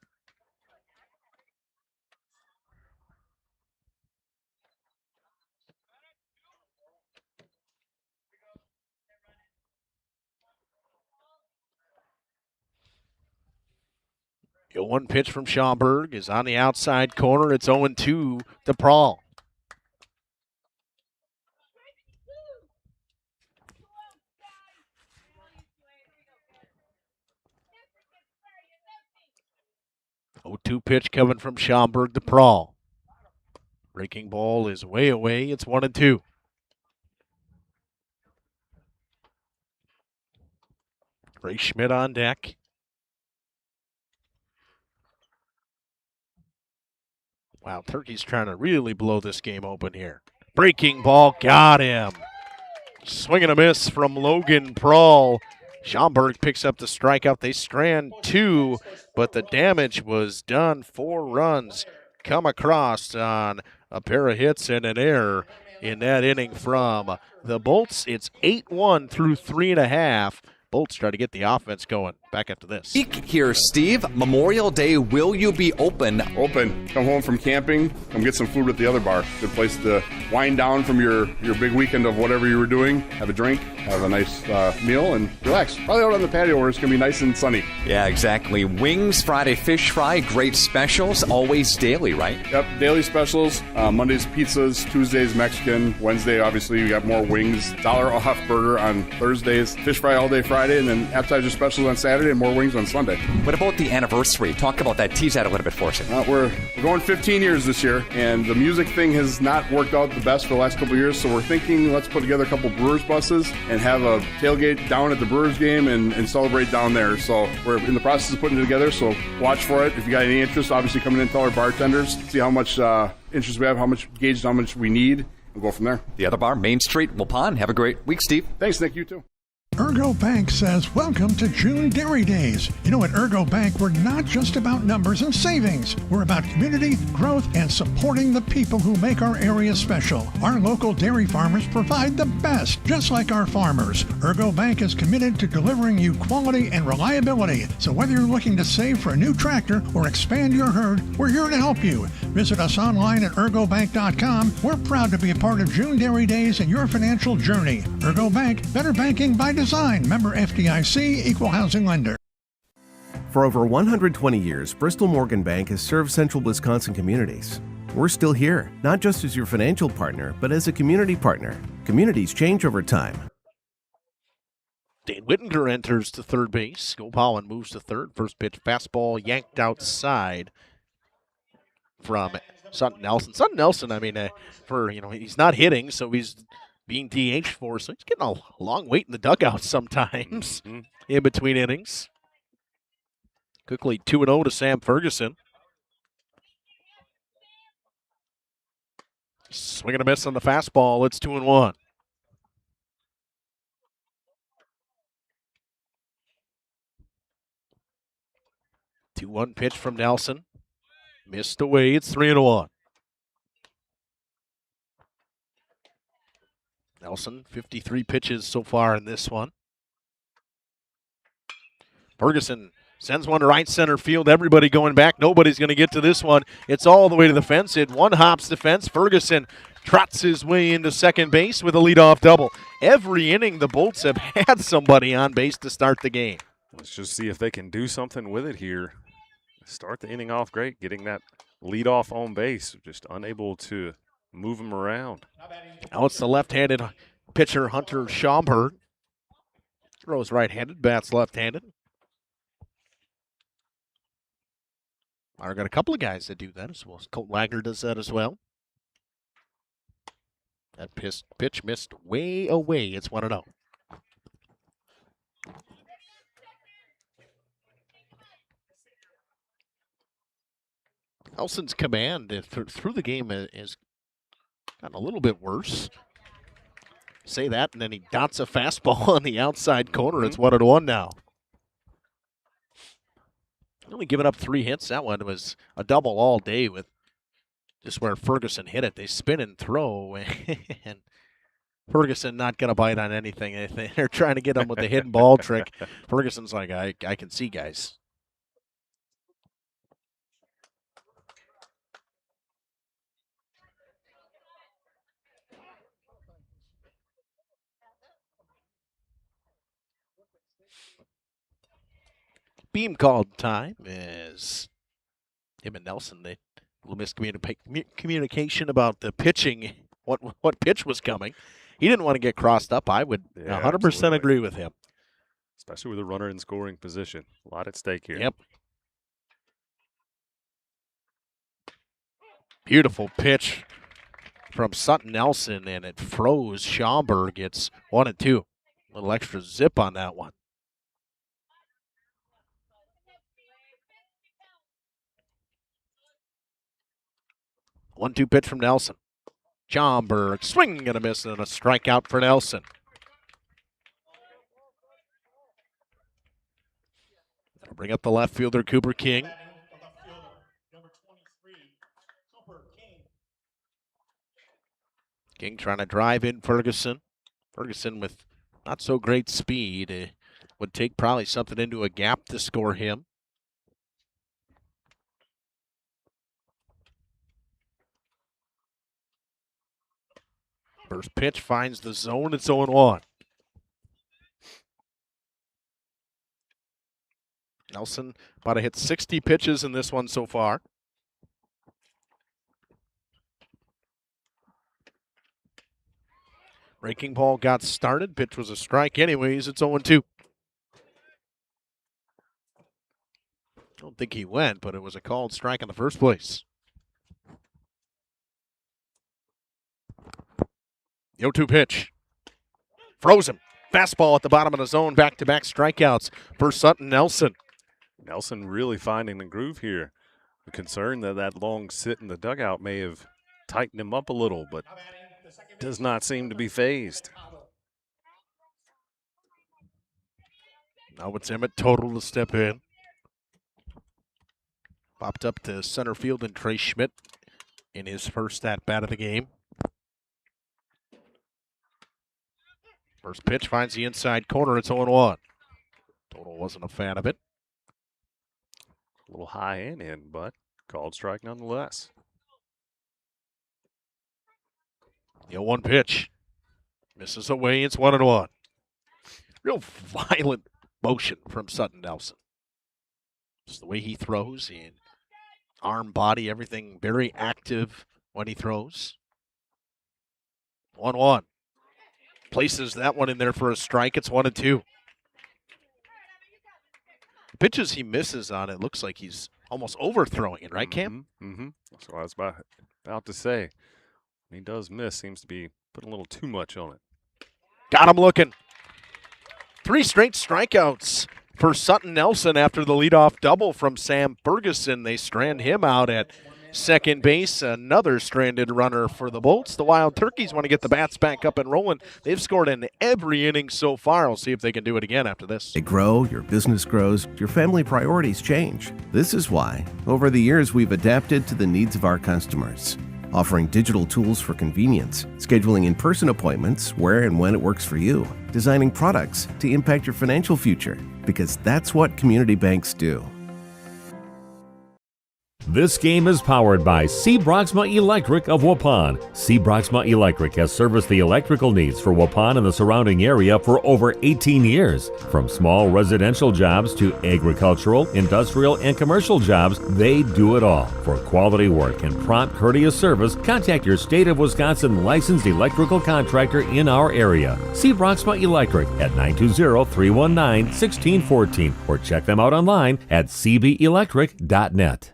The 1 pitch from Schaumburg is on the outside corner. It's 0-2 to Prawl. Oh, 2 pitch coming from Schaumburg to Prawl. Breaking ball is way away. It's 1-2. Ray Schmidt on deck. Wow, Turkey's trying to really blow this game open here. Breaking ball, got him. Swing and a miss from Logan Prawl. Schaumburg picks up the strikeout. They strand 2, but the damage was done. 4 runs come across on a pair of hits and an error in that inning from the Bolts. It's 8-1 through 3.5. Bolts try to get the offense going. Back after this. Here, Steve. Memorial Day, will you be open? Open. Come home from camping. Come get some food at the other bar. Good place to wind down from your big weekend of whatever you were doing. Have a drink, have a nice meal, and relax. Probably out on the patio where it's going to be nice and sunny. Yeah, exactly. Wings, Friday fish fry, great specials, always daily, right? Yep, daily specials. Mondays pizzas, Tuesdays Mexican, Wednesday obviously you got more wings. $1 off burger on Thursdays, fish fry all day Friday, and then appetizer specials on Saturday and more wings on Sunday. What about the anniversary? Talk about that. Tease that a little bit for us. We're going 15 years this year, and the music thing has not worked out the best for the last couple of years, so we're thinking let's put together a couple Brewers buses and have a tailgate down at the Brewers game and celebrate down there. So we're in the process of putting it together, so watch for it. If you got any interest, obviously come in and tell our bartenders, see how much interest we have, how much we need, and go from there. The other bar, Main Street, Waupun. Have a great week, Steve. Thanks, Nick. You too. Ergo Bank says, welcome to June Dairy Days. You know, at Ergo Bank, we're not just about numbers and savings. We're about community, growth, and supporting the people who make our area special. Our local dairy farmers provide the best, just like our farmers. Ergo Bank is committed to delivering you quality and reliability. So whether you're looking to save for a new tractor or expand your herd, we're here to help you. Visit us online at ergobank.com. We're proud to be a part of June Dairy Days and your financial journey. Ergo Bank, better banking by design. Member FDIC, equal housing lender. For over 120 years, Bristol Morgan Bank has served central Wisconsin communities. We're still here, not just as your financial partner, but as a community partner. Communities change over time. Dane Whittinger enters to third base. Gopalin moves to third. First pitch, fastball yanked outside from Sutton Nelson. Sutton Nelson, I mean, he's not hitting, so he's being DH for, so he's getting a long wait in the dugout sometimes in between innings. Quickly 2-0 to Sam Ferguson. Swing and a miss on the fastball. It's 2-1. Two-one pitch from Nelson. Missed away. It's 3-1. Nelson, 53 pitches so far in this one. Ferguson Sends one to right center field. Everybody going back. Nobody's going to get to this one. It's all the way to the fence. It one hops the fence. Ferguson trots his way into second base with a leadoff double. Every inning, the Bolts have had somebody on base to start the game. Let's just see if they can do something with it here. Start the inning off great, getting that leadoff on base. Just unable to move him around. Now it's the left-handed pitcher, Hunter Schaumburg. Throws right-handed, bats left-handed. I've got a couple of guys that do that as well. Colt Wagner does that as well. That pitch missed way away. It's 1-0. Nelson's command through the game has gotten a little bit worse. Say that, and then he dots a fastball on the outside corner. It's 1-1 now. Only giving up 3 hits. That one was a double all day with just where Ferguson hit it. They spin and throw, and Ferguson not going to bite on anything. They're trying to get him with the hidden ball trick. Ferguson's like, I can see, guys. Beam called time as him and Nelson, they miscommunication about the pitching, what pitch was coming. He didn't want to get crossed up. I would 100% absolutely agree with him. Especially with a runner in scoring position. A lot at stake here. Yep. Beautiful pitch from Sutton Nelson, and it froze. Schaumburg gets 1-2. A little extra zip on that one. 1-2 pitch from Nelson. Schaumburg, swing and a miss, and a strikeout for Nelson. That'll bring up the left fielder, Cooper King. King trying to drive in Ferguson. Ferguson with not so great speed. Would take probably something into a gap to score him. First pitch finds the zone. It's 0-1. Nelson about to hit 60 pitches in this one so far. Breaking ball got started. Pitch was a strike anyways. It's 0-2. Don't think he went, but it was a called strike in the first place. The 0-2 pitch. Froze him. Fastball at the bottom of the zone. Back-to-back strikeouts for Sutton Nelson. Nelson really finding the groove here. The concern that long sit in the dugout may have tightened him up a little, but does not seem to be phased. Now it's Emmett Total to step in. Popped up to center field, and Trey Schmidt in his first at-bat of the game. First pitch finds the inside corner. It's 0-1. Total wasn't a fan of it. A little high and in, but called strike nonetheless. The 0-1 pitch. Misses away. It's 1-1. Real violent motion from Sutton Nelson. Just the way he throws, and arm, body, everything very active when he throws. 1-1. Places that one in there for a strike. It's 1-2. The pitches he misses on, it looks like he's almost overthrowing it, right, Cam? Mm-hmm. That's what I was about to say. He does miss. Seems to be putting a little too much on it. Got him looking. 3 straight strikeouts for Sutton Nelson after the leadoff double from Sam Ferguson. They strand him out at second base. Another stranded runner for the Bolts. The Wild Turkeys want to get the bats back up and rolling. They've scored in every inning so far. We'll see if they can do it again after this. They grow, your business grows, your family priorities change. This is why, over the years, we've adapted to the needs of our customers. offering digital tools for convenience, scheduling in-person appointments where and when it works for you, designing products to impact your financial future, because that's what community banks do. This game is powered by C. Broxma Electric of Waupun. C. Broxma Electric has serviced the electrical needs for Waupun and the surrounding area for over 18 years. From small residential jobs to agricultural, industrial, and commercial jobs, they do it all. For quality work and prompt, courteous service, contact your State of Wisconsin licensed electrical contractor in our area. C. Broxma Electric at 920-319-1614 or check them out online at cbelectric.net.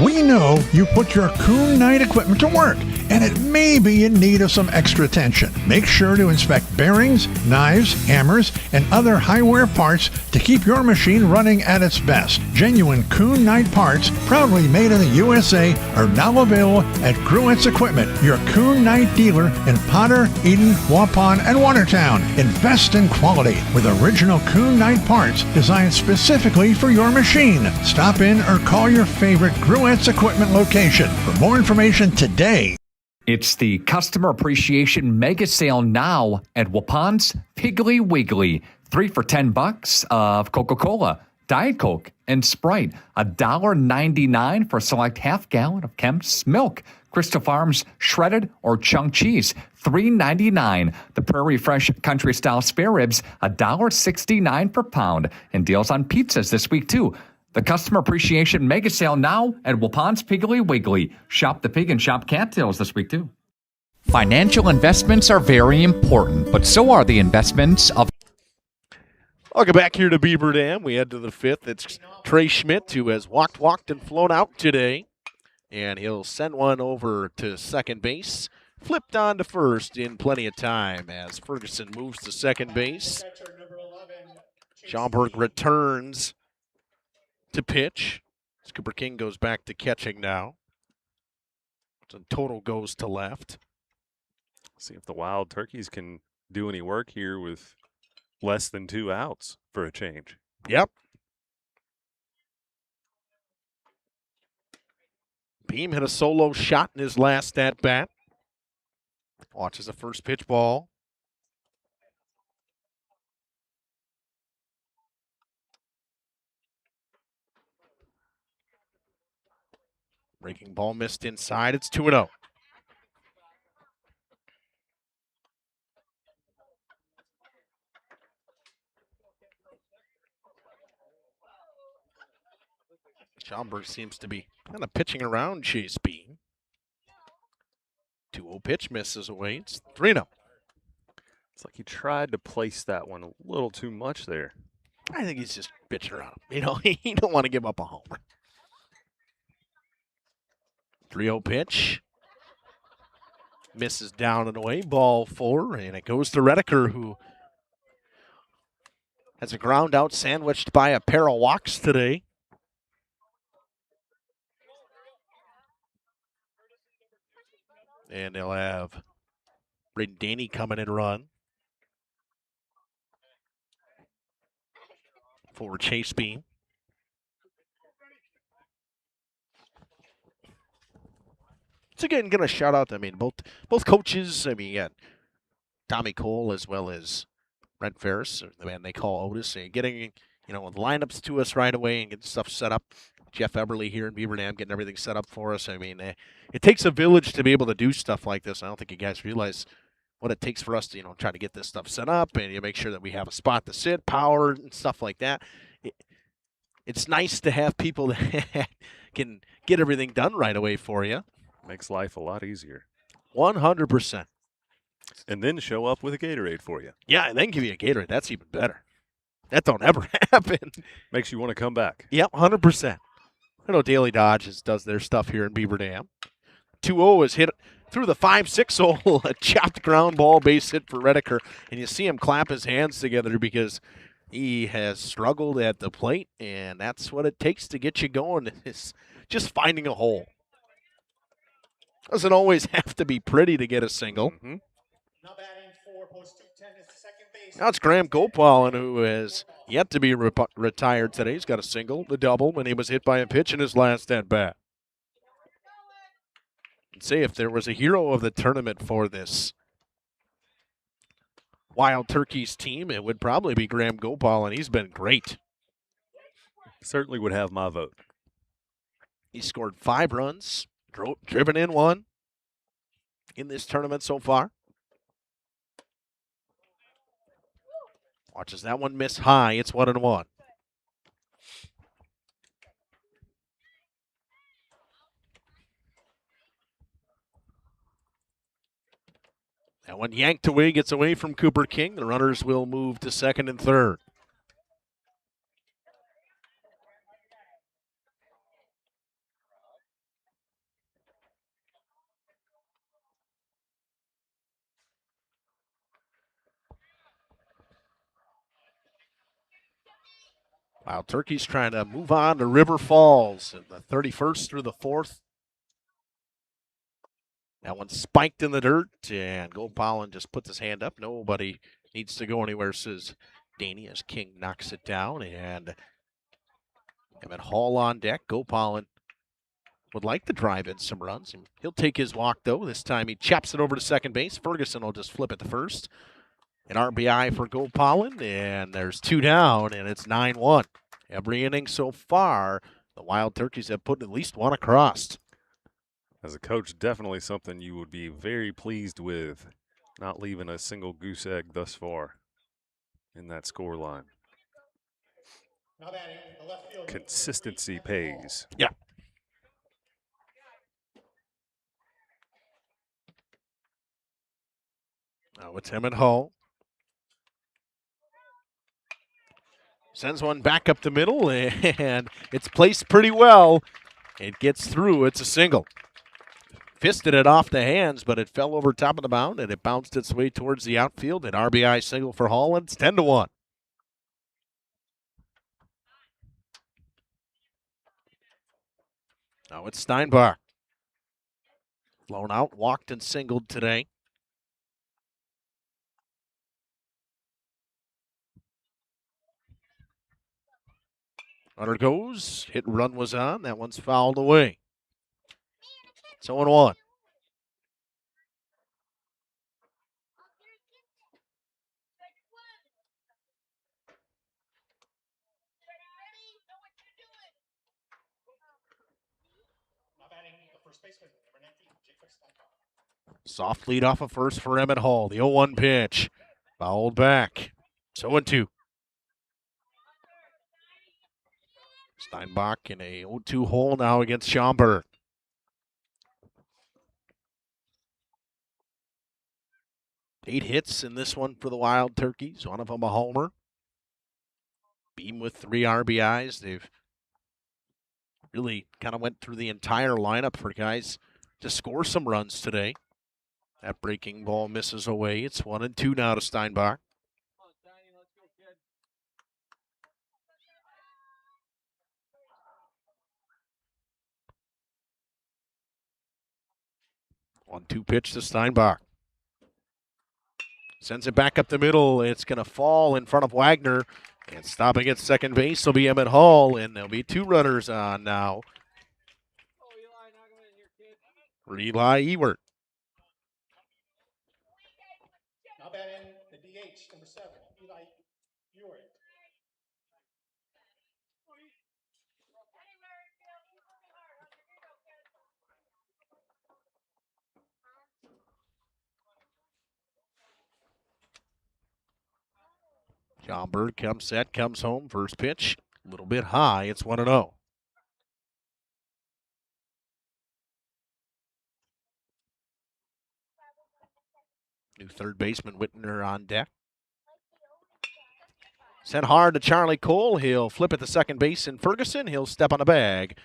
We know you put your Coon Knight equipment to work, and it may be in need of some extra attention. Make sure to inspect bearings, knives, hammers, and other high-wear parts to keep your machine running at its best. Genuine Coon Knight parts, proudly made in the USA, are now available at Gruett's Equipment, your Coon Knight dealer in Potter, Eden, Waupun, and Watertown. Invest in quality with original Coon Knight parts designed specifically for your machine. Stop in or call your favorite Gruett's Equipment location. For more information today. It's the Customer Appreciation Mega Sale now at Waupun's Piggly Wiggly. 3 for $10 of Coca-Cola, Diet Coke, and Sprite. $1.99 for a select half gallon of Kemp's milk. Crystal Farms shredded or chunk cheese, $3.99. The Prairie Fresh Country Style Spare Ribs, $1.69 per pound. And deals on pizzas this week too. The Customer Appreciation Mega Sale now at Waupun's Piggly Wiggly. Shop the pig and shop cattails this week too. Financial investments are very important, but so are the investments of... Welcome back here to Beaver Dam. We head to the fifth. It's Trey Schmidt, who has walked and flown out today. And he'll send one over to second base. Flipped on to first in plenty of time as Ferguson moves to second base. Schaumburg returns to pitch. As Cooper King goes back to catching now. So total goes to left. See if the Wild Turkeys can do any work here with less than 2 outs for a change. Yep. Beam hit a solo shot in his last at-bat. Watches the first pitch ball. Breaking ball missed inside. It's 2-0. Schaumburg seems to be kind of pitching around Chase Beam. 2-0 pitch misses away. It's 3-0. It's like he tried to place that one a little too much there. I think he's just pitching around. You know, he don't want to give up a homer. 3-0 pitch. Misses down and away. Ball 4, and it goes to Redeker, who has a ground out sandwiched by a pair of walks today. And they'll have Braden Daney coming in run for Chase Beam. So again, going to shout out, both coaches. You got Tommy Cole as well as Brent Ferris, or the man they call Otis, and getting, the lineups to us right away and getting stuff set up. Jeff Eberly here in Beaver Dam getting everything set up for us. It takes a village to be able to do stuff like this. I don't think you guys realize what it takes for us to, try to get this stuff set up and you make sure that we have a spot to sit, power, and stuff like that. It's nice to have people that can get everything done right away for you. Makes life a lot easier. 100%. And then show up with a Gatorade for you. Yeah, and then give you a Gatorade. That's even better. That don't ever happen. Makes you want to come back. Yep, 100%. I know Daily Dodge does their stuff here in Beaver Dam. 2-0 is hit through the 5-6 hole, a chopped ground ball, base hit for Redeker. And you see him clap his hands together because he has struggled at the plate, and that's what it takes to get you going, is just finding a hole. Doesn't always have to be pretty to get a single. Mm-hmm. Now it's Graham Gopal, who has yet to be retired today. He's got a single, the double, when he was hit by a pitch in his last at-bat. I'd say if there was a hero of the tournament for this Wild Turkeys team, it would probably be Graham Gopal, and he's been great. Certainly would have my vote. He scored 5 runs, driven in 1 in this tournament so far. Watches that one miss high. It's 1-1. That one yanked away, gets away from Cooper King. The runners will move to second and third. Wild Turkeys trying to move on to River Falls in the 31st through the 4th. That one spiked in the dirt, and Gopal just puts his hand up. Nobody needs to go anywhere, says Danny, as King knocks it down. And Emmett Hall on deck. Gopal would like to drive in some runs. He'll take his walk, though. This time he chaps it over to second base. Ferguson will just flip it to first. An RBI for Gopal, and there's 2 down, and it's 9-1. Every inning so far, the Wild Turkeys have put at least 1 across. As a coach, definitely something you would be very pleased with, not leaving a single goose egg thus far in that score line. Consistency pays. Yeah. Now it's Emmett Hall. Sends one back up the middle, and it's placed pretty well. It gets through. It's a single. Fisted it off the hands, but it fell over top of the mound, and it bounced its way towards the outfield. An RBI single for Hall, and it's 10-1. Now it's Steinbach. Blown out, walked, and singled today. Runner goes. Hit and run was on. That one's fouled away. It's 0-1. Soft lead off of first for Emmett Hall. The 0-1 pitch. Fouled back. 0-2. Steinbach in a 0-2 hole now against Schaumburg. Eight hits in this one for the Wild Turkeys. One of them a homer. Beam with 3 RBIs. They've really kind of went through the entire lineup for guys to score some runs today. That breaking ball misses away. It's 1-2 now to Steinbach. One-two pitch to Steinbach. Sends it back up the middle. It's going to fall in front of Wagner. And stopping at second base will be Emmett Hall, and there'll be 2 runners on now. For Eli Ewert. Now batting the DH, number 7, Eli Ewert. Schaumburg comes set, comes home. First pitch, a little bit high. It's 1-0. New third baseman Whitner on deck. Sent hard to Charlie Cole. He'll flip it to second base, and Ferguson, he'll step on the bag.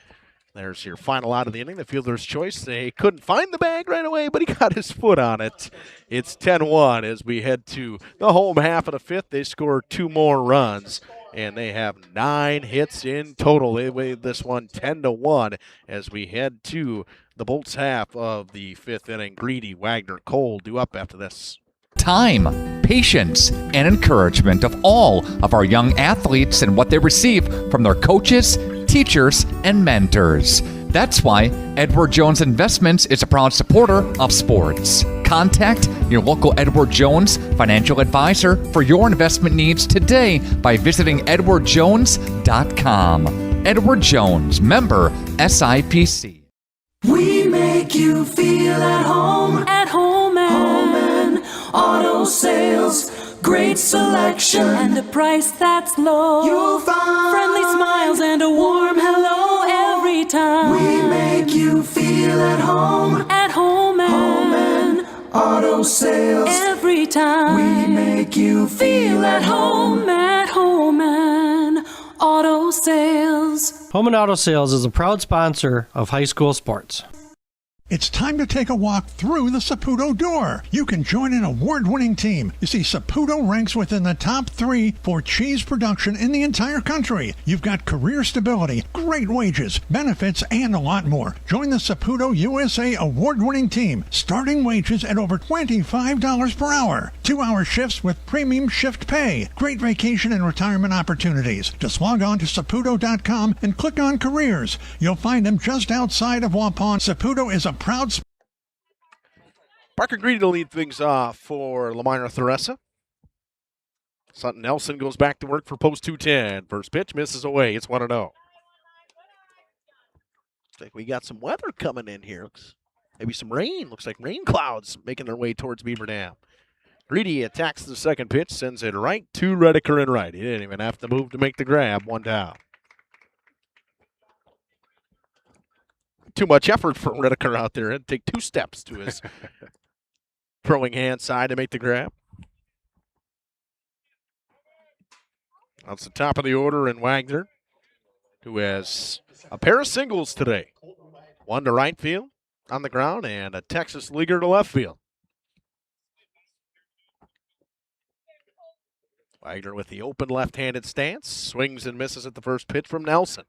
There's your final out of the inning, the fielder's choice. They couldn't find the bag right away, but he got his foot on it. It's 10-1 as we head to the home half of the 5th. They score 2 more runs, and they have 9 hits in total. They weighed this one 10-1 as we head to the Bolts half of the 5th inning. Greedy, Wagner, Cole due up after this. Time, patience, and encouragement of all of our young athletes and what they receive from their coaches, teachers, and mentors. That's why Edward Jones Investments is a proud supporter of sports. Contact your local Edward Jones financial advisor for your investment needs today by visiting edwardjones.com. Edward Jones, member SIPC. We make you feel at home and auto sales. Great selection and a price that's low. You'll find friendly smiles and a warm hello every time. We make you feel at home and auto sales. Every time we make you feel at home and auto sales. Home and Auto Sales is a proud sponsor of high school sports. It's time to take a walk through the Saputo door. You can join an award-winning team. You see, Saputo ranks within the top 3 for cheese production in the entire country. You've got career stability, great wages, benefits, and a lot more. Join the Saputo USA award-winning team. Starting wages at over $25 per hour. 2-hour shifts with premium shift pay. Great vacation and retirement opportunities. Just log on to Saputo.com and click on careers. You'll find them just outside of Waupun. Saputo is a proud Parker Greedy to lead things off for Lomira Theresa. Sutton Nelson goes back to work for post 210. First pitch misses away. It's 1-0. Looks like we got some weather coming in here. Maybe some rain. Looks like rain clouds making their way towards Beaver Dam. Greedy attacks the second pitch, sends it right to Redeker and right. He didn't even have to move to make the grab. 1 down. Too much effort for Redeker out there. It'd take 2 steps to his throwing hand side to make the grab. That's the top of the order, and Wagner, who has a pair of singles today. One to right field on the ground and a Texas leaguer to left field. Wagner with the open left-handed stance. Swings and misses at the first pitch from Nelson.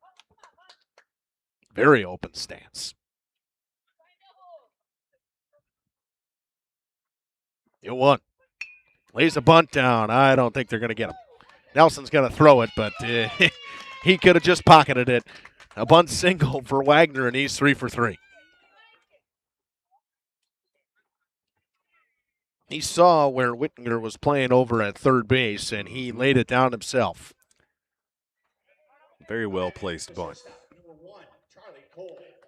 Very open stance. 0-1. Lays a bunt down. I don't think they're going to get him. Nelson's going to throw it, but he could have just pocketed it. A bunt single for Wagner, and he's 3 for 3. He saw where Whittinger was playing over at third base, and he laid it down himself. Very well placed bunt.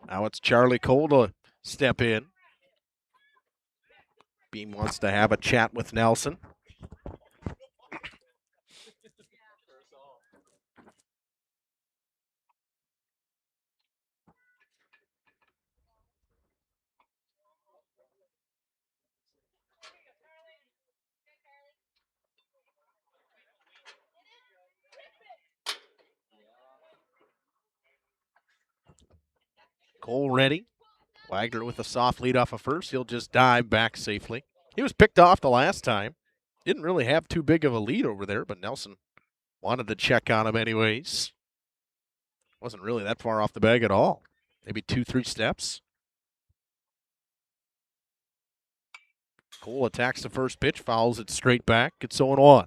Now it's Charlie Cole to step in. Beam wants to have a chat with Nelson. Cole ready. Wagner with a soft lead off of first. He'll just dive back safely. He was picked off the last time. Didn't really have too big of a lead over there, but Nelson wanted to check on him anyways. Wasn't really that far off the bag at all. Maybe 2-3 steps. Cole attacks the first pitch, fouls it straight back. It's 0-1.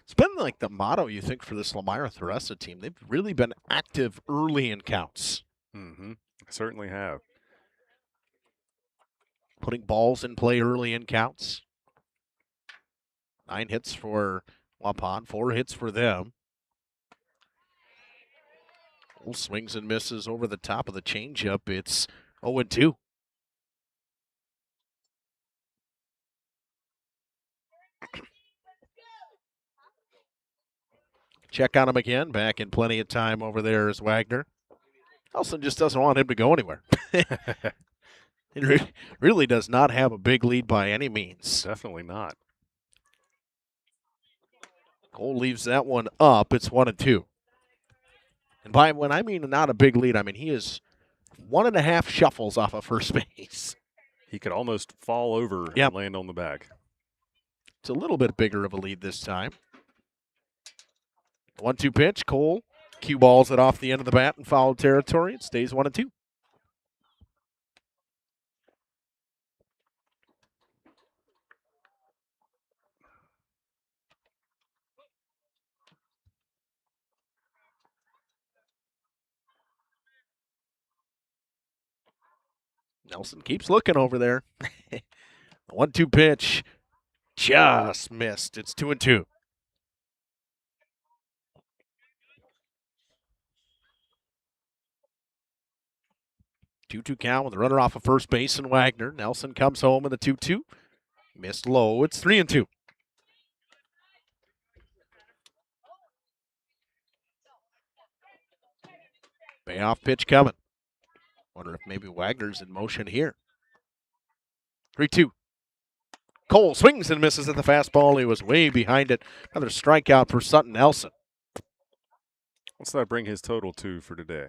It's been like the motto, you think, for this Lomira Theresa team. They've really been active early in counts. Mm-hmm. Certainly have. Putting balls in play early in counts. 9 hits for Waupun, 4 hits for them. Cole swings and misses over the top of the changeup. It's 0-2. Check on him again. Back in plenty of time over there is Wagner. Nelson just doesn't want him to go anywhere. He really does not have a big lead by any means. Definitely not. Cole leaves that one up. It's 1-2. And by when I mean not a big lead, I mean he is 1.5 shuffles off of first base. He could almost fall over and land on the bag. It's a little bit bigger of a lead this time. 1-2 pitch. Cole cue balls it off the end of the bat in foul territory. It stays 1-2. Nelson keeps looking over there. The 1-2 pitch just missed. It's 2-2. Two-two count with a runner off of first base and Wagner. Nelson comes home in the 2-2. Missed low. It's 3-2. Payoff pitch coming. Wonder if maybe Wagner's in motion here. 3-2. Cole swings and misses at the fastball. He was way behind it. Another strikeout for Sutton Nelson. What's that bring his total to for today?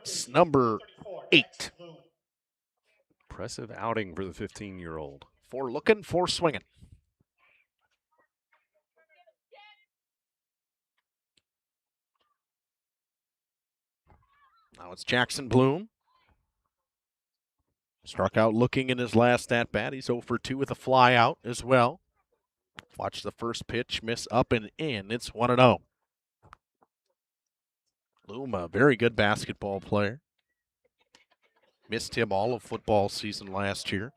It's number 8. Impressive outing for the 15-year-old. 4 looking, 4 swinging. Now it's Jackson Bloom. Struck out looking in his last at-bat. He's 0 for 2 with a fly out as well. Watch the first pitch miss up and in. It's 1-0. Bloom, a very good basketball player. Missed him all of football season last year.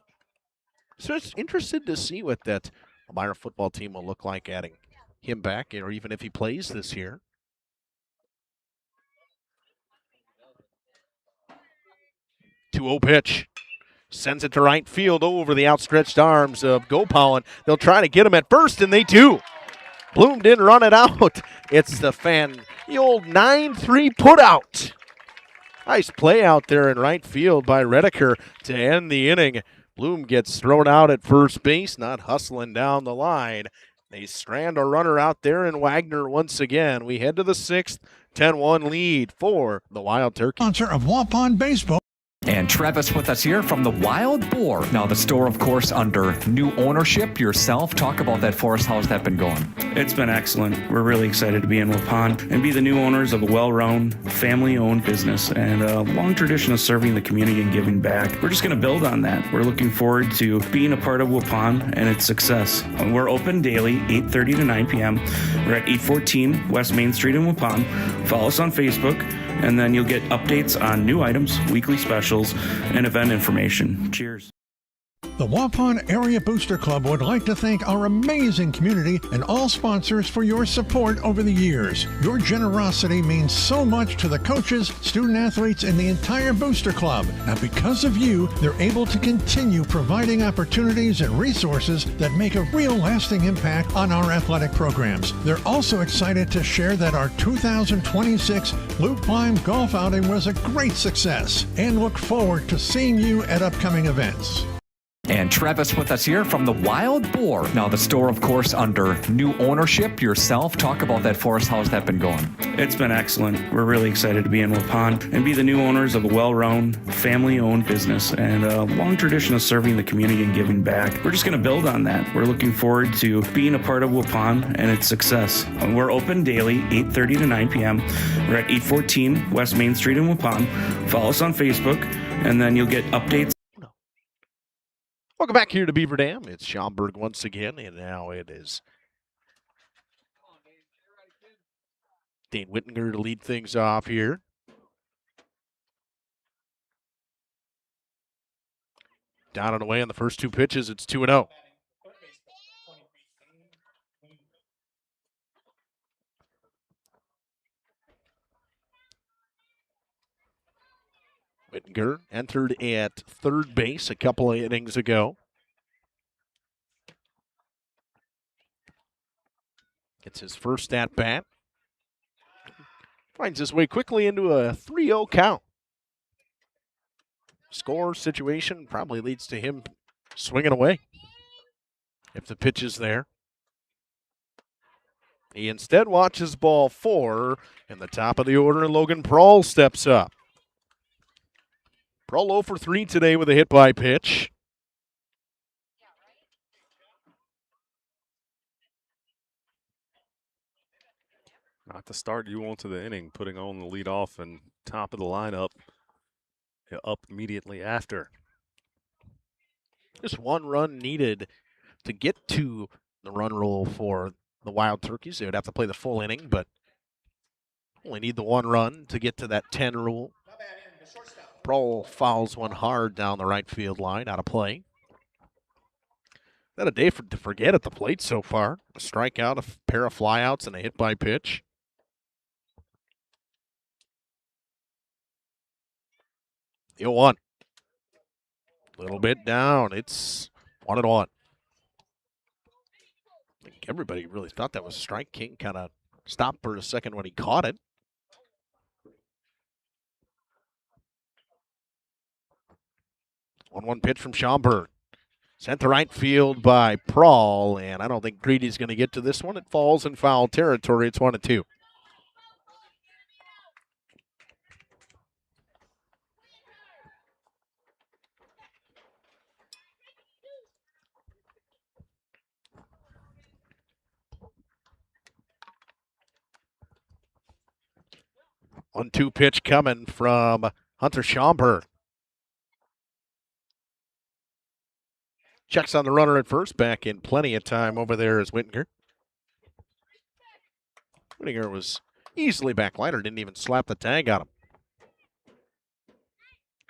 So it's interested to see what that Lomira football team will look like adding him back, or even if he plays this year. 2-0 pitch. Sends it to right field over the outstretched arms of Gopal. They'll try to get him at first, and they do. Bloom didn't run it out. It's the old 9-3 putout. Nice play out there in right field by Redeker to end the inning. Bloom gets thrown out at first base, not hustling down the line. They strand a runner out there, and Wagner once again. We head to the 6th, 10-1 lead for the Wild Turkeys. Sponsor of Waupun Baseball. And Travis with us here from the Wild Boar. Now the store, of course, under new ownership. Yourself, talk about that for us. How's that been going? It's been excellent. We're really excited to be in Waupun and be the new owners of a well-run, family-owned business and a long tradition of serving the community and giving back. We're just going to build on that. We're looking forward to being a part of Waupun and its success. We're open daily, 8:30 to 9 p.m. We're at 814 West Main Street in Waupun. Follow us on Facebook, and then you'll get updates on new items, weekly specials, and event information. Cheers. The Waupun Area Booster Club would like to thank our amazing community and all sponsors for your support over the years. Your generosity means so much to the coaches, student athletes, and the entire Booster Club. And because of you, they're able to continue providing opportunities and resources that make a real lasting impact on our athletic programs. They're also excited to share that our 2026 Loop Climb Golf outing was a great success and look forward to seeing you at upcoming events. And Travis with us here from the Wild Boar. Now the store, of course, under new ownership. Yourself, talk about that for us. How's that been going? It's been excellent. We're really excited to be in Waupun and be the new owners of a well-run, family-owned business and a long tradition of serving the community and giving back. We're just going to build on that. We're looking forward to being a part of Waupun and its success. We're open daily, 8:30 to 9 p.m. We're at 814 West Main Street in Waupun. Follow us on Facebook, and then you'll get updates. Welcome back here to Beaver Dam. It's Schaumburg once again, and now it is Dane Whittinger to lead things off here. Down and away on the first 2 pitches. It's 2-0. Whittinger entered at third base a couple of innings ago. Gets his first at bat. Finds his way quickly into a 3-0 count. Score situation probably leads to him swinging away if the pitch is there. He instead watches ball 4, and the top of the order, Logan Prohl steps up. Prohl 0 for 3 today with a hit by pitch. Not the start you want to the inning, putting on the leadoff and top of the lineup up immediately after. Just 1 run needed to get to the run rule for the Wild Turkeys. They would have to play the full inning, but Only need the one run to get to that 10 rule. Prohl fouls one hard down the right field line, out of play. Not a day to forget at the plate so far. A strikeout, a pair of flyouts, and a hit by pitch. The 0-1. Little bit down. It's 1-1. I think everybody really thought that was a strike. King kind of stopped for a second when he caught it. 1-1 pitch from Schaumburg. Sent to right field by Prohl, and I don't think Greedy's going to get to this one. It falls in foul territory. It's 1-2. One-two pitch coming from Hunter Schaumburg. Checks on the runner at first, back in plenty of time over there as Whittinger. Whittinger was easily backliner, didn't even slap the tag on him.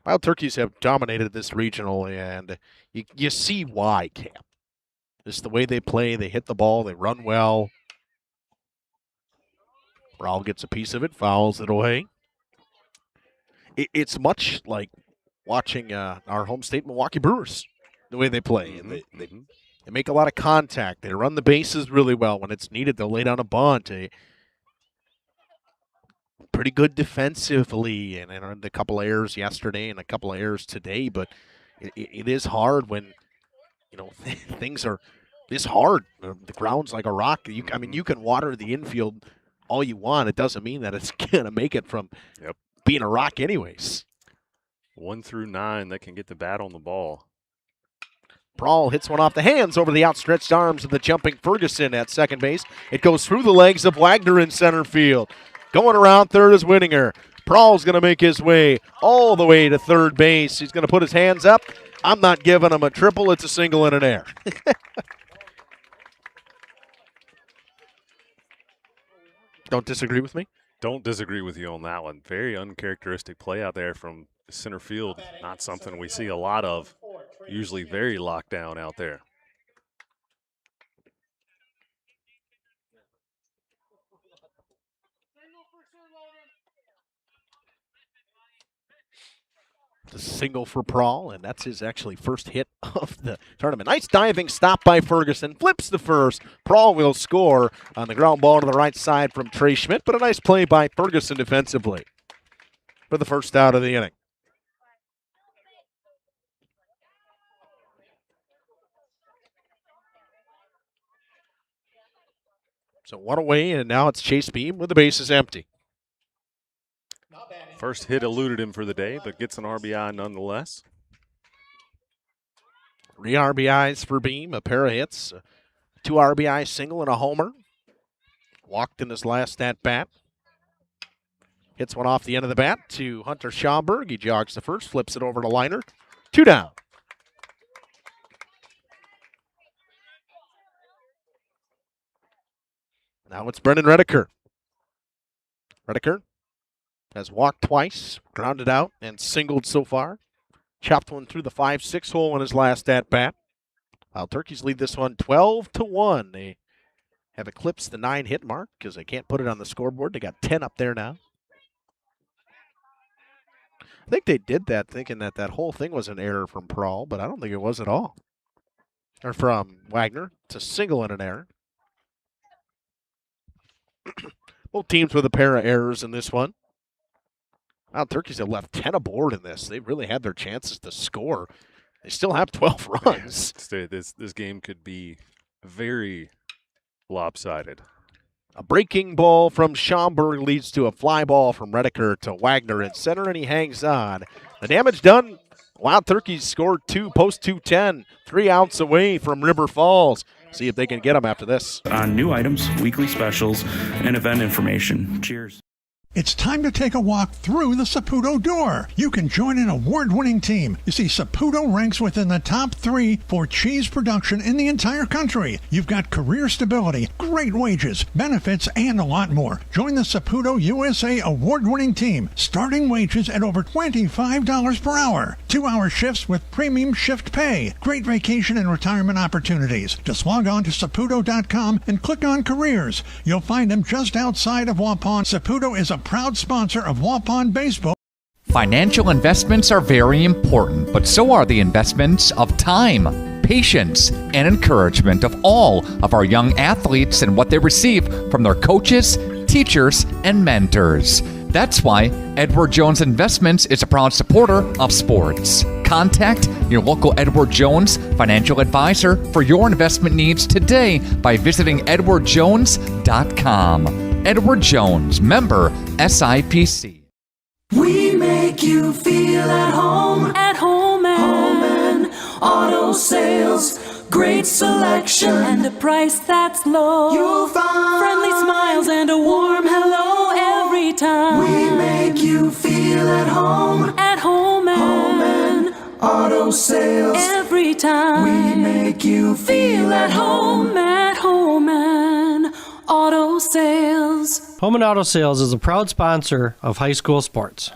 Wild Turkeys have dominated this regional, and you see why, Cam. It's the way they play, they hit the ball, they run well. Prohl gets a piece of it, fouls it away. It's much like watching our home state Milwaukee Brewers, the way they play. And they make a lot of contact. They run the bases really well. When it's needed, they'll lay down a bunt. Pretty good defensively, and a couple of errors yesterday and a couple of errors today. But it is hard when things are this hard. The ground's like a rock. You can water the infield all you want. It doesn't mean that it's going to make it from being a rock anyways. 1 through 9 that can get the bat on the ball. Prohl hits one off the hands over the outstretched arms of the jumping Ferguson at second base. It goes through the legs of Wagner in center field. Going around third is Whittinger. Prohl's going to make his way all the way to third base. He's going to put his hands up. I'm not giving him a triple. It's a single and an error. Don't disagree with me? Don't disagree with you on that one. Very uncharacteristic play out there from center field. Not something we see a lot of. Usually very locked down out there. The single for Prohl, and that's his actually first hit of the tournament. Nice diving stop by Ferguson. Flips the first. Prohl will score on the ground ball to the right side from Trey Schmidt, but a nice play by Ferguson defensively for the first out of the inning. So one away, and now it's Chase Beam with the bases empty. First hit eluded him for the day, but gets an RBI nonetheless. 3 RBIs for Beam, a pair of hits, 2 RBI single and a homer. Walked in his last at-bat. Hits one off the end of the bat to Hunter Schaumburg. He jogs the first, flips it over to Liner. 2 down. Now it's Brennan Redeker. Redeker has walked twice, grounded out, and singled so far. Chopped one through the 5-6 hole in his last at-bat. Wild Turkeys lead this one 12-1. They have eclipsed the 9-hit mark because they can't put it on the scoreboard. They got 10 up there now. I think they did that thinking that whole thing was an error from Prohl, but I don't think it was at all. Or from Wagner. It's a single and an error. Both teams with a pair of errors in this one. Wild Turkeys have left 10 aboard in this. They really had their chances to score. They still have 12 runs. This game could be very lopsided. A breaking ball from Schaumburg leads to a fly ball from Redeker to Wagner in center, and he hangs on. The damage done. Wild Turkeys scored 2 post 210, 3 outs away from River Falls. See if they can get them after this. On new items, weekly specials, and event information. Cheers. It's time to take a walk through the Saputo door. You can join an award-winning team. You see, Saputo ranks within the top 3 for cheese production in the entire country. You've got career stability, great wages, benefits, and a lot more. Join the Saputo USA award-winning team. Starting wages at over $25 per hour. 2-hour shifts with premium shift pay. Great vacation and retirement opportunities. Just log on to Saputo.com and click on careers. You'll find them just outside of Waupun. Saputo is a proud sponsor of Waupun Baseball. Financial investments are very important, but so are the investments of time, patience, and encouragement of all of our young athletes and what they receive from their coaches, teachers, and mentors. That's why Edward Jones Investments is a proud supporter of sports. Contact your local Edward Jones financial advisor for your investment needs today by visiting edwardjones.com. Edward Jones, member SIPC. We make you feel at home and auto sales. Great selection and a price that's low. You'll find friendly smiles and a warm hello every time. We make you feel at home and auto sales. Every time we make you feel at home and auto sales. Home and Auto Sales is a proud sponsor of high school sports.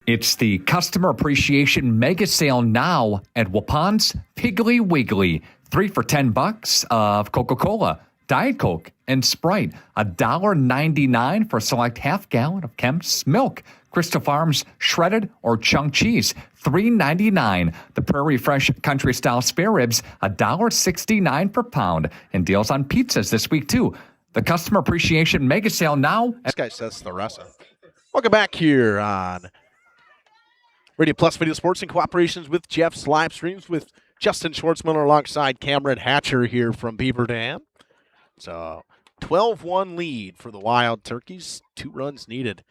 It's the Customer Appreciation Mega Sale now at Waupun's Piggly Wiggly. 3 for $10 of Coca-Cola, Diet Coke, and Sprite. $1.99 for a select half gallon of Kemp's milk. Crystal Farms shredded or chunk cheese, $3.99. The Prairie Fresh Country Style spare ribs, $1.69 per pound. And deals on pizzas this week too. The Customer Appreciation Mega Sale now. This guy says Theresa. Welcome back here on Radio Plus Video Sports in cooperations with Jeff's live streams with Justin Schwartzmiller alongside Cameron Hatcher here from Beaver Dam. So 12-1 lead for the Wild Turkeys. 2 runs needed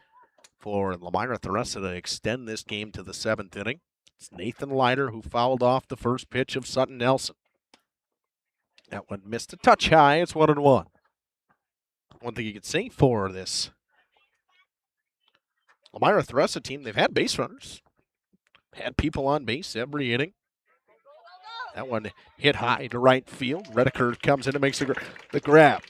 for Lomira Theresa to extend this game to the 7th inning. It's Nathan Leiter who fouled off the first pitch of Sutton Nelson. That one missed a touch high. It's 1-1. One thing you could say for this Lomira Theresa team, they've had base runners. Had people on base every inning. That one hit high to right field. Redeker comes in and makes the grab.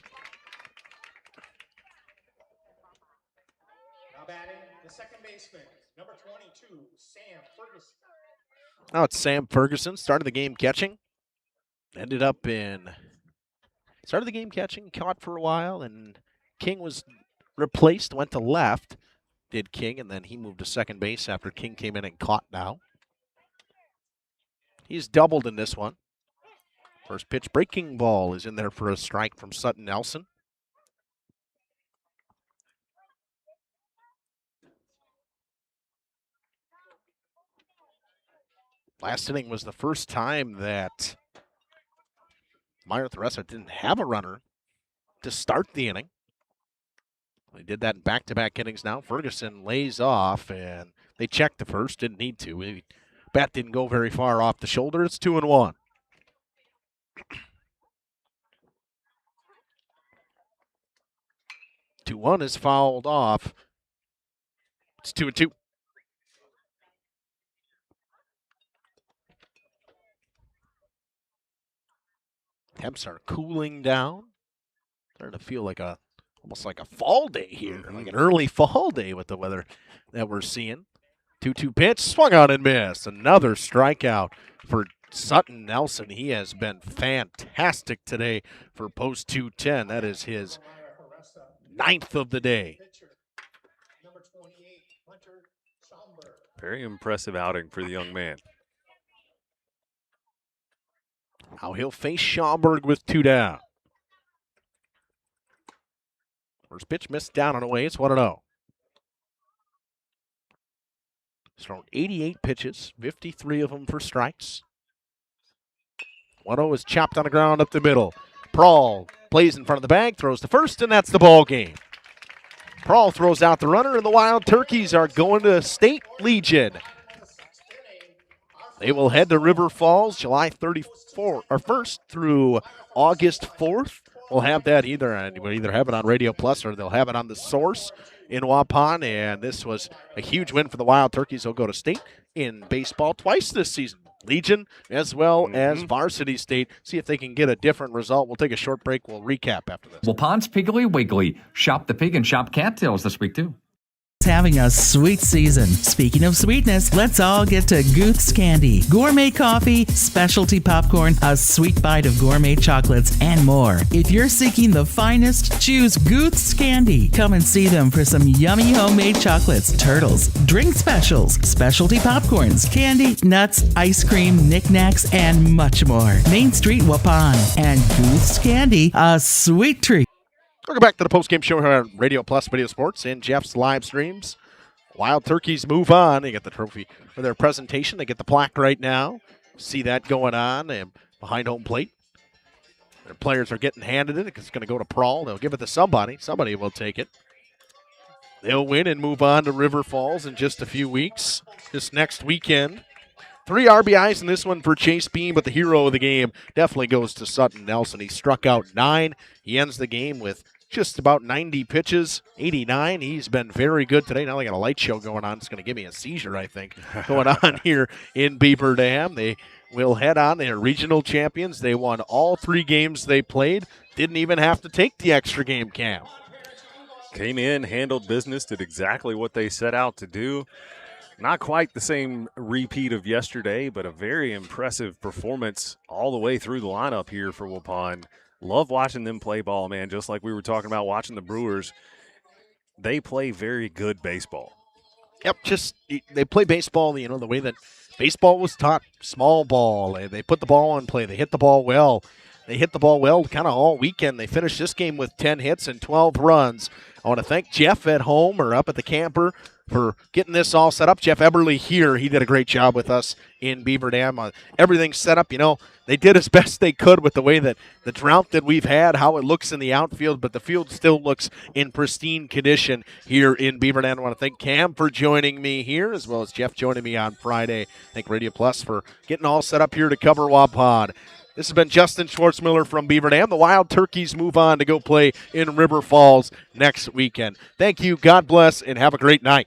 Now batting the second baseman, number 22, Sam Ferguson. Now it's Sam Ferguson. Started the game catching. Started the game catching, caught for a while, and King was replaced, went to left, did King, and then he moved to second base after King came in and caught now. He's doubled in this one. First pitch breaking ball is in there for a strike from Sutton Nelson. Last inning was the first time that Lomira Theresa didn't have a runner to start the inning. They did that in back-to-back innings now. Ferguson lays off, and they checked the first. Didn't need to. Bat didn't go very far off the shoulder. It's 2-1. Two-1 is fouled off. It's 2-2. Temps are cooling down. Starting to feel like almost like a fall day here, like an early fall day with the weather that we're seeing. 2-2 pitch, swung on and missed. Another strikeout for Sutton Nelson. He has been fantastic today for post 210. That is his 9th of the day. Very impressive outing for the young man. Now he'll face Schaumburg with 2 down. First pitch missed down and away. It's 1-0. He's thrown 88 pitches, 53 of them for strikes. 1-0 is chopped on the ground up the middle. Prawl plays in front of the bag, throws to first, and that's the ball game. Prawl throws out the runner, and the Wild Turkeys are going to State Legion. They will head to River Falls July 1st through August 4th. We'll have that we'll either have it on Radio Plus or they'll have it on The Source. in Waupun, and this was a huge win for the Wild Turkeys. They'll go to state in baseball twice this season. Legion as well as Varsity State. See if they can get a different result. We'll take a short break. We'll recap after this. Waupun's Piggly Wiggly. Shop the pig and shop cattails this week, too. Having a sweet season. Speaking of sweetness, let's all get to Gooth's Candy. Gourmet coffee, specialty popcorn, a sweet bite of gourmet chocolates, and more. If you're seeking the finest, choose Gooth's Candy. Come and see them for some yummy homemade chocolates, turtles, drink specials, specialty popcorns, candy, nuts, ice cream, knickknacks, and much more. Main Street, Waupun. And Gooth's Candy, a sweet treat. Welcome back to the postgame show here on Radio Plus Video Sports and Jeff's live streams. Wild Turkeys move on. They get the trophy for their presentation. They get the plaque right now. See that going on and behind home plate. Their players are getting handed it. It's going to go to Prawl. They'll give it to somebody. Somebody will take it. They'll win and move on to River Falls in just a few weeks. This next weekend. 3 RBIs in this one for Chase Beam, but the hero of the game definitely goes to Sutton Nelson. He struck out 9. He ends the game with just about 90 pitches, 89. He's been very good today. Now they got a light show going on. It's going to give me a seizure, I think, going on here in Beaver Dam. They will head on. They are regional champions. They won all 3 games they played. Didn't even have to take the extra game, Cam. Came in, handled business, did exactly what they set out to do. Not quite the same repeat of yesterday, but a very impressive performance all the way through the lineup here for Waupun. Love watching them play ball, man, just like we were talking about watching the Brewers. They play very good baseball. Yep, they play baseball, the way that baseball was taught, small ball. They put the ball on play. They hit the ball well. They hit the ball well kind of all weekend. They finished this game with 10 hits and 12 runs. I want to thank Jeff at home or up at the camper for getting this all set up. Jeff Eberly here, he did a great job with us in Beaver Dam. Everything's set up. They did as best they could with the way that the drought that we've had, how it looks in the outfield, but the field still looks in pristine condition here in Beaver Dam. I want to thank Cam for joining me here, as well as Jeff joining me on Friday. Thank Radio Plus for getting all set up here to cover Waupun. This has been Justin Schwartzmiller from Beaver Dam. The Wild Turkeys move on to go play in River Falls next weekend. Thank you, God bless, and have a great night.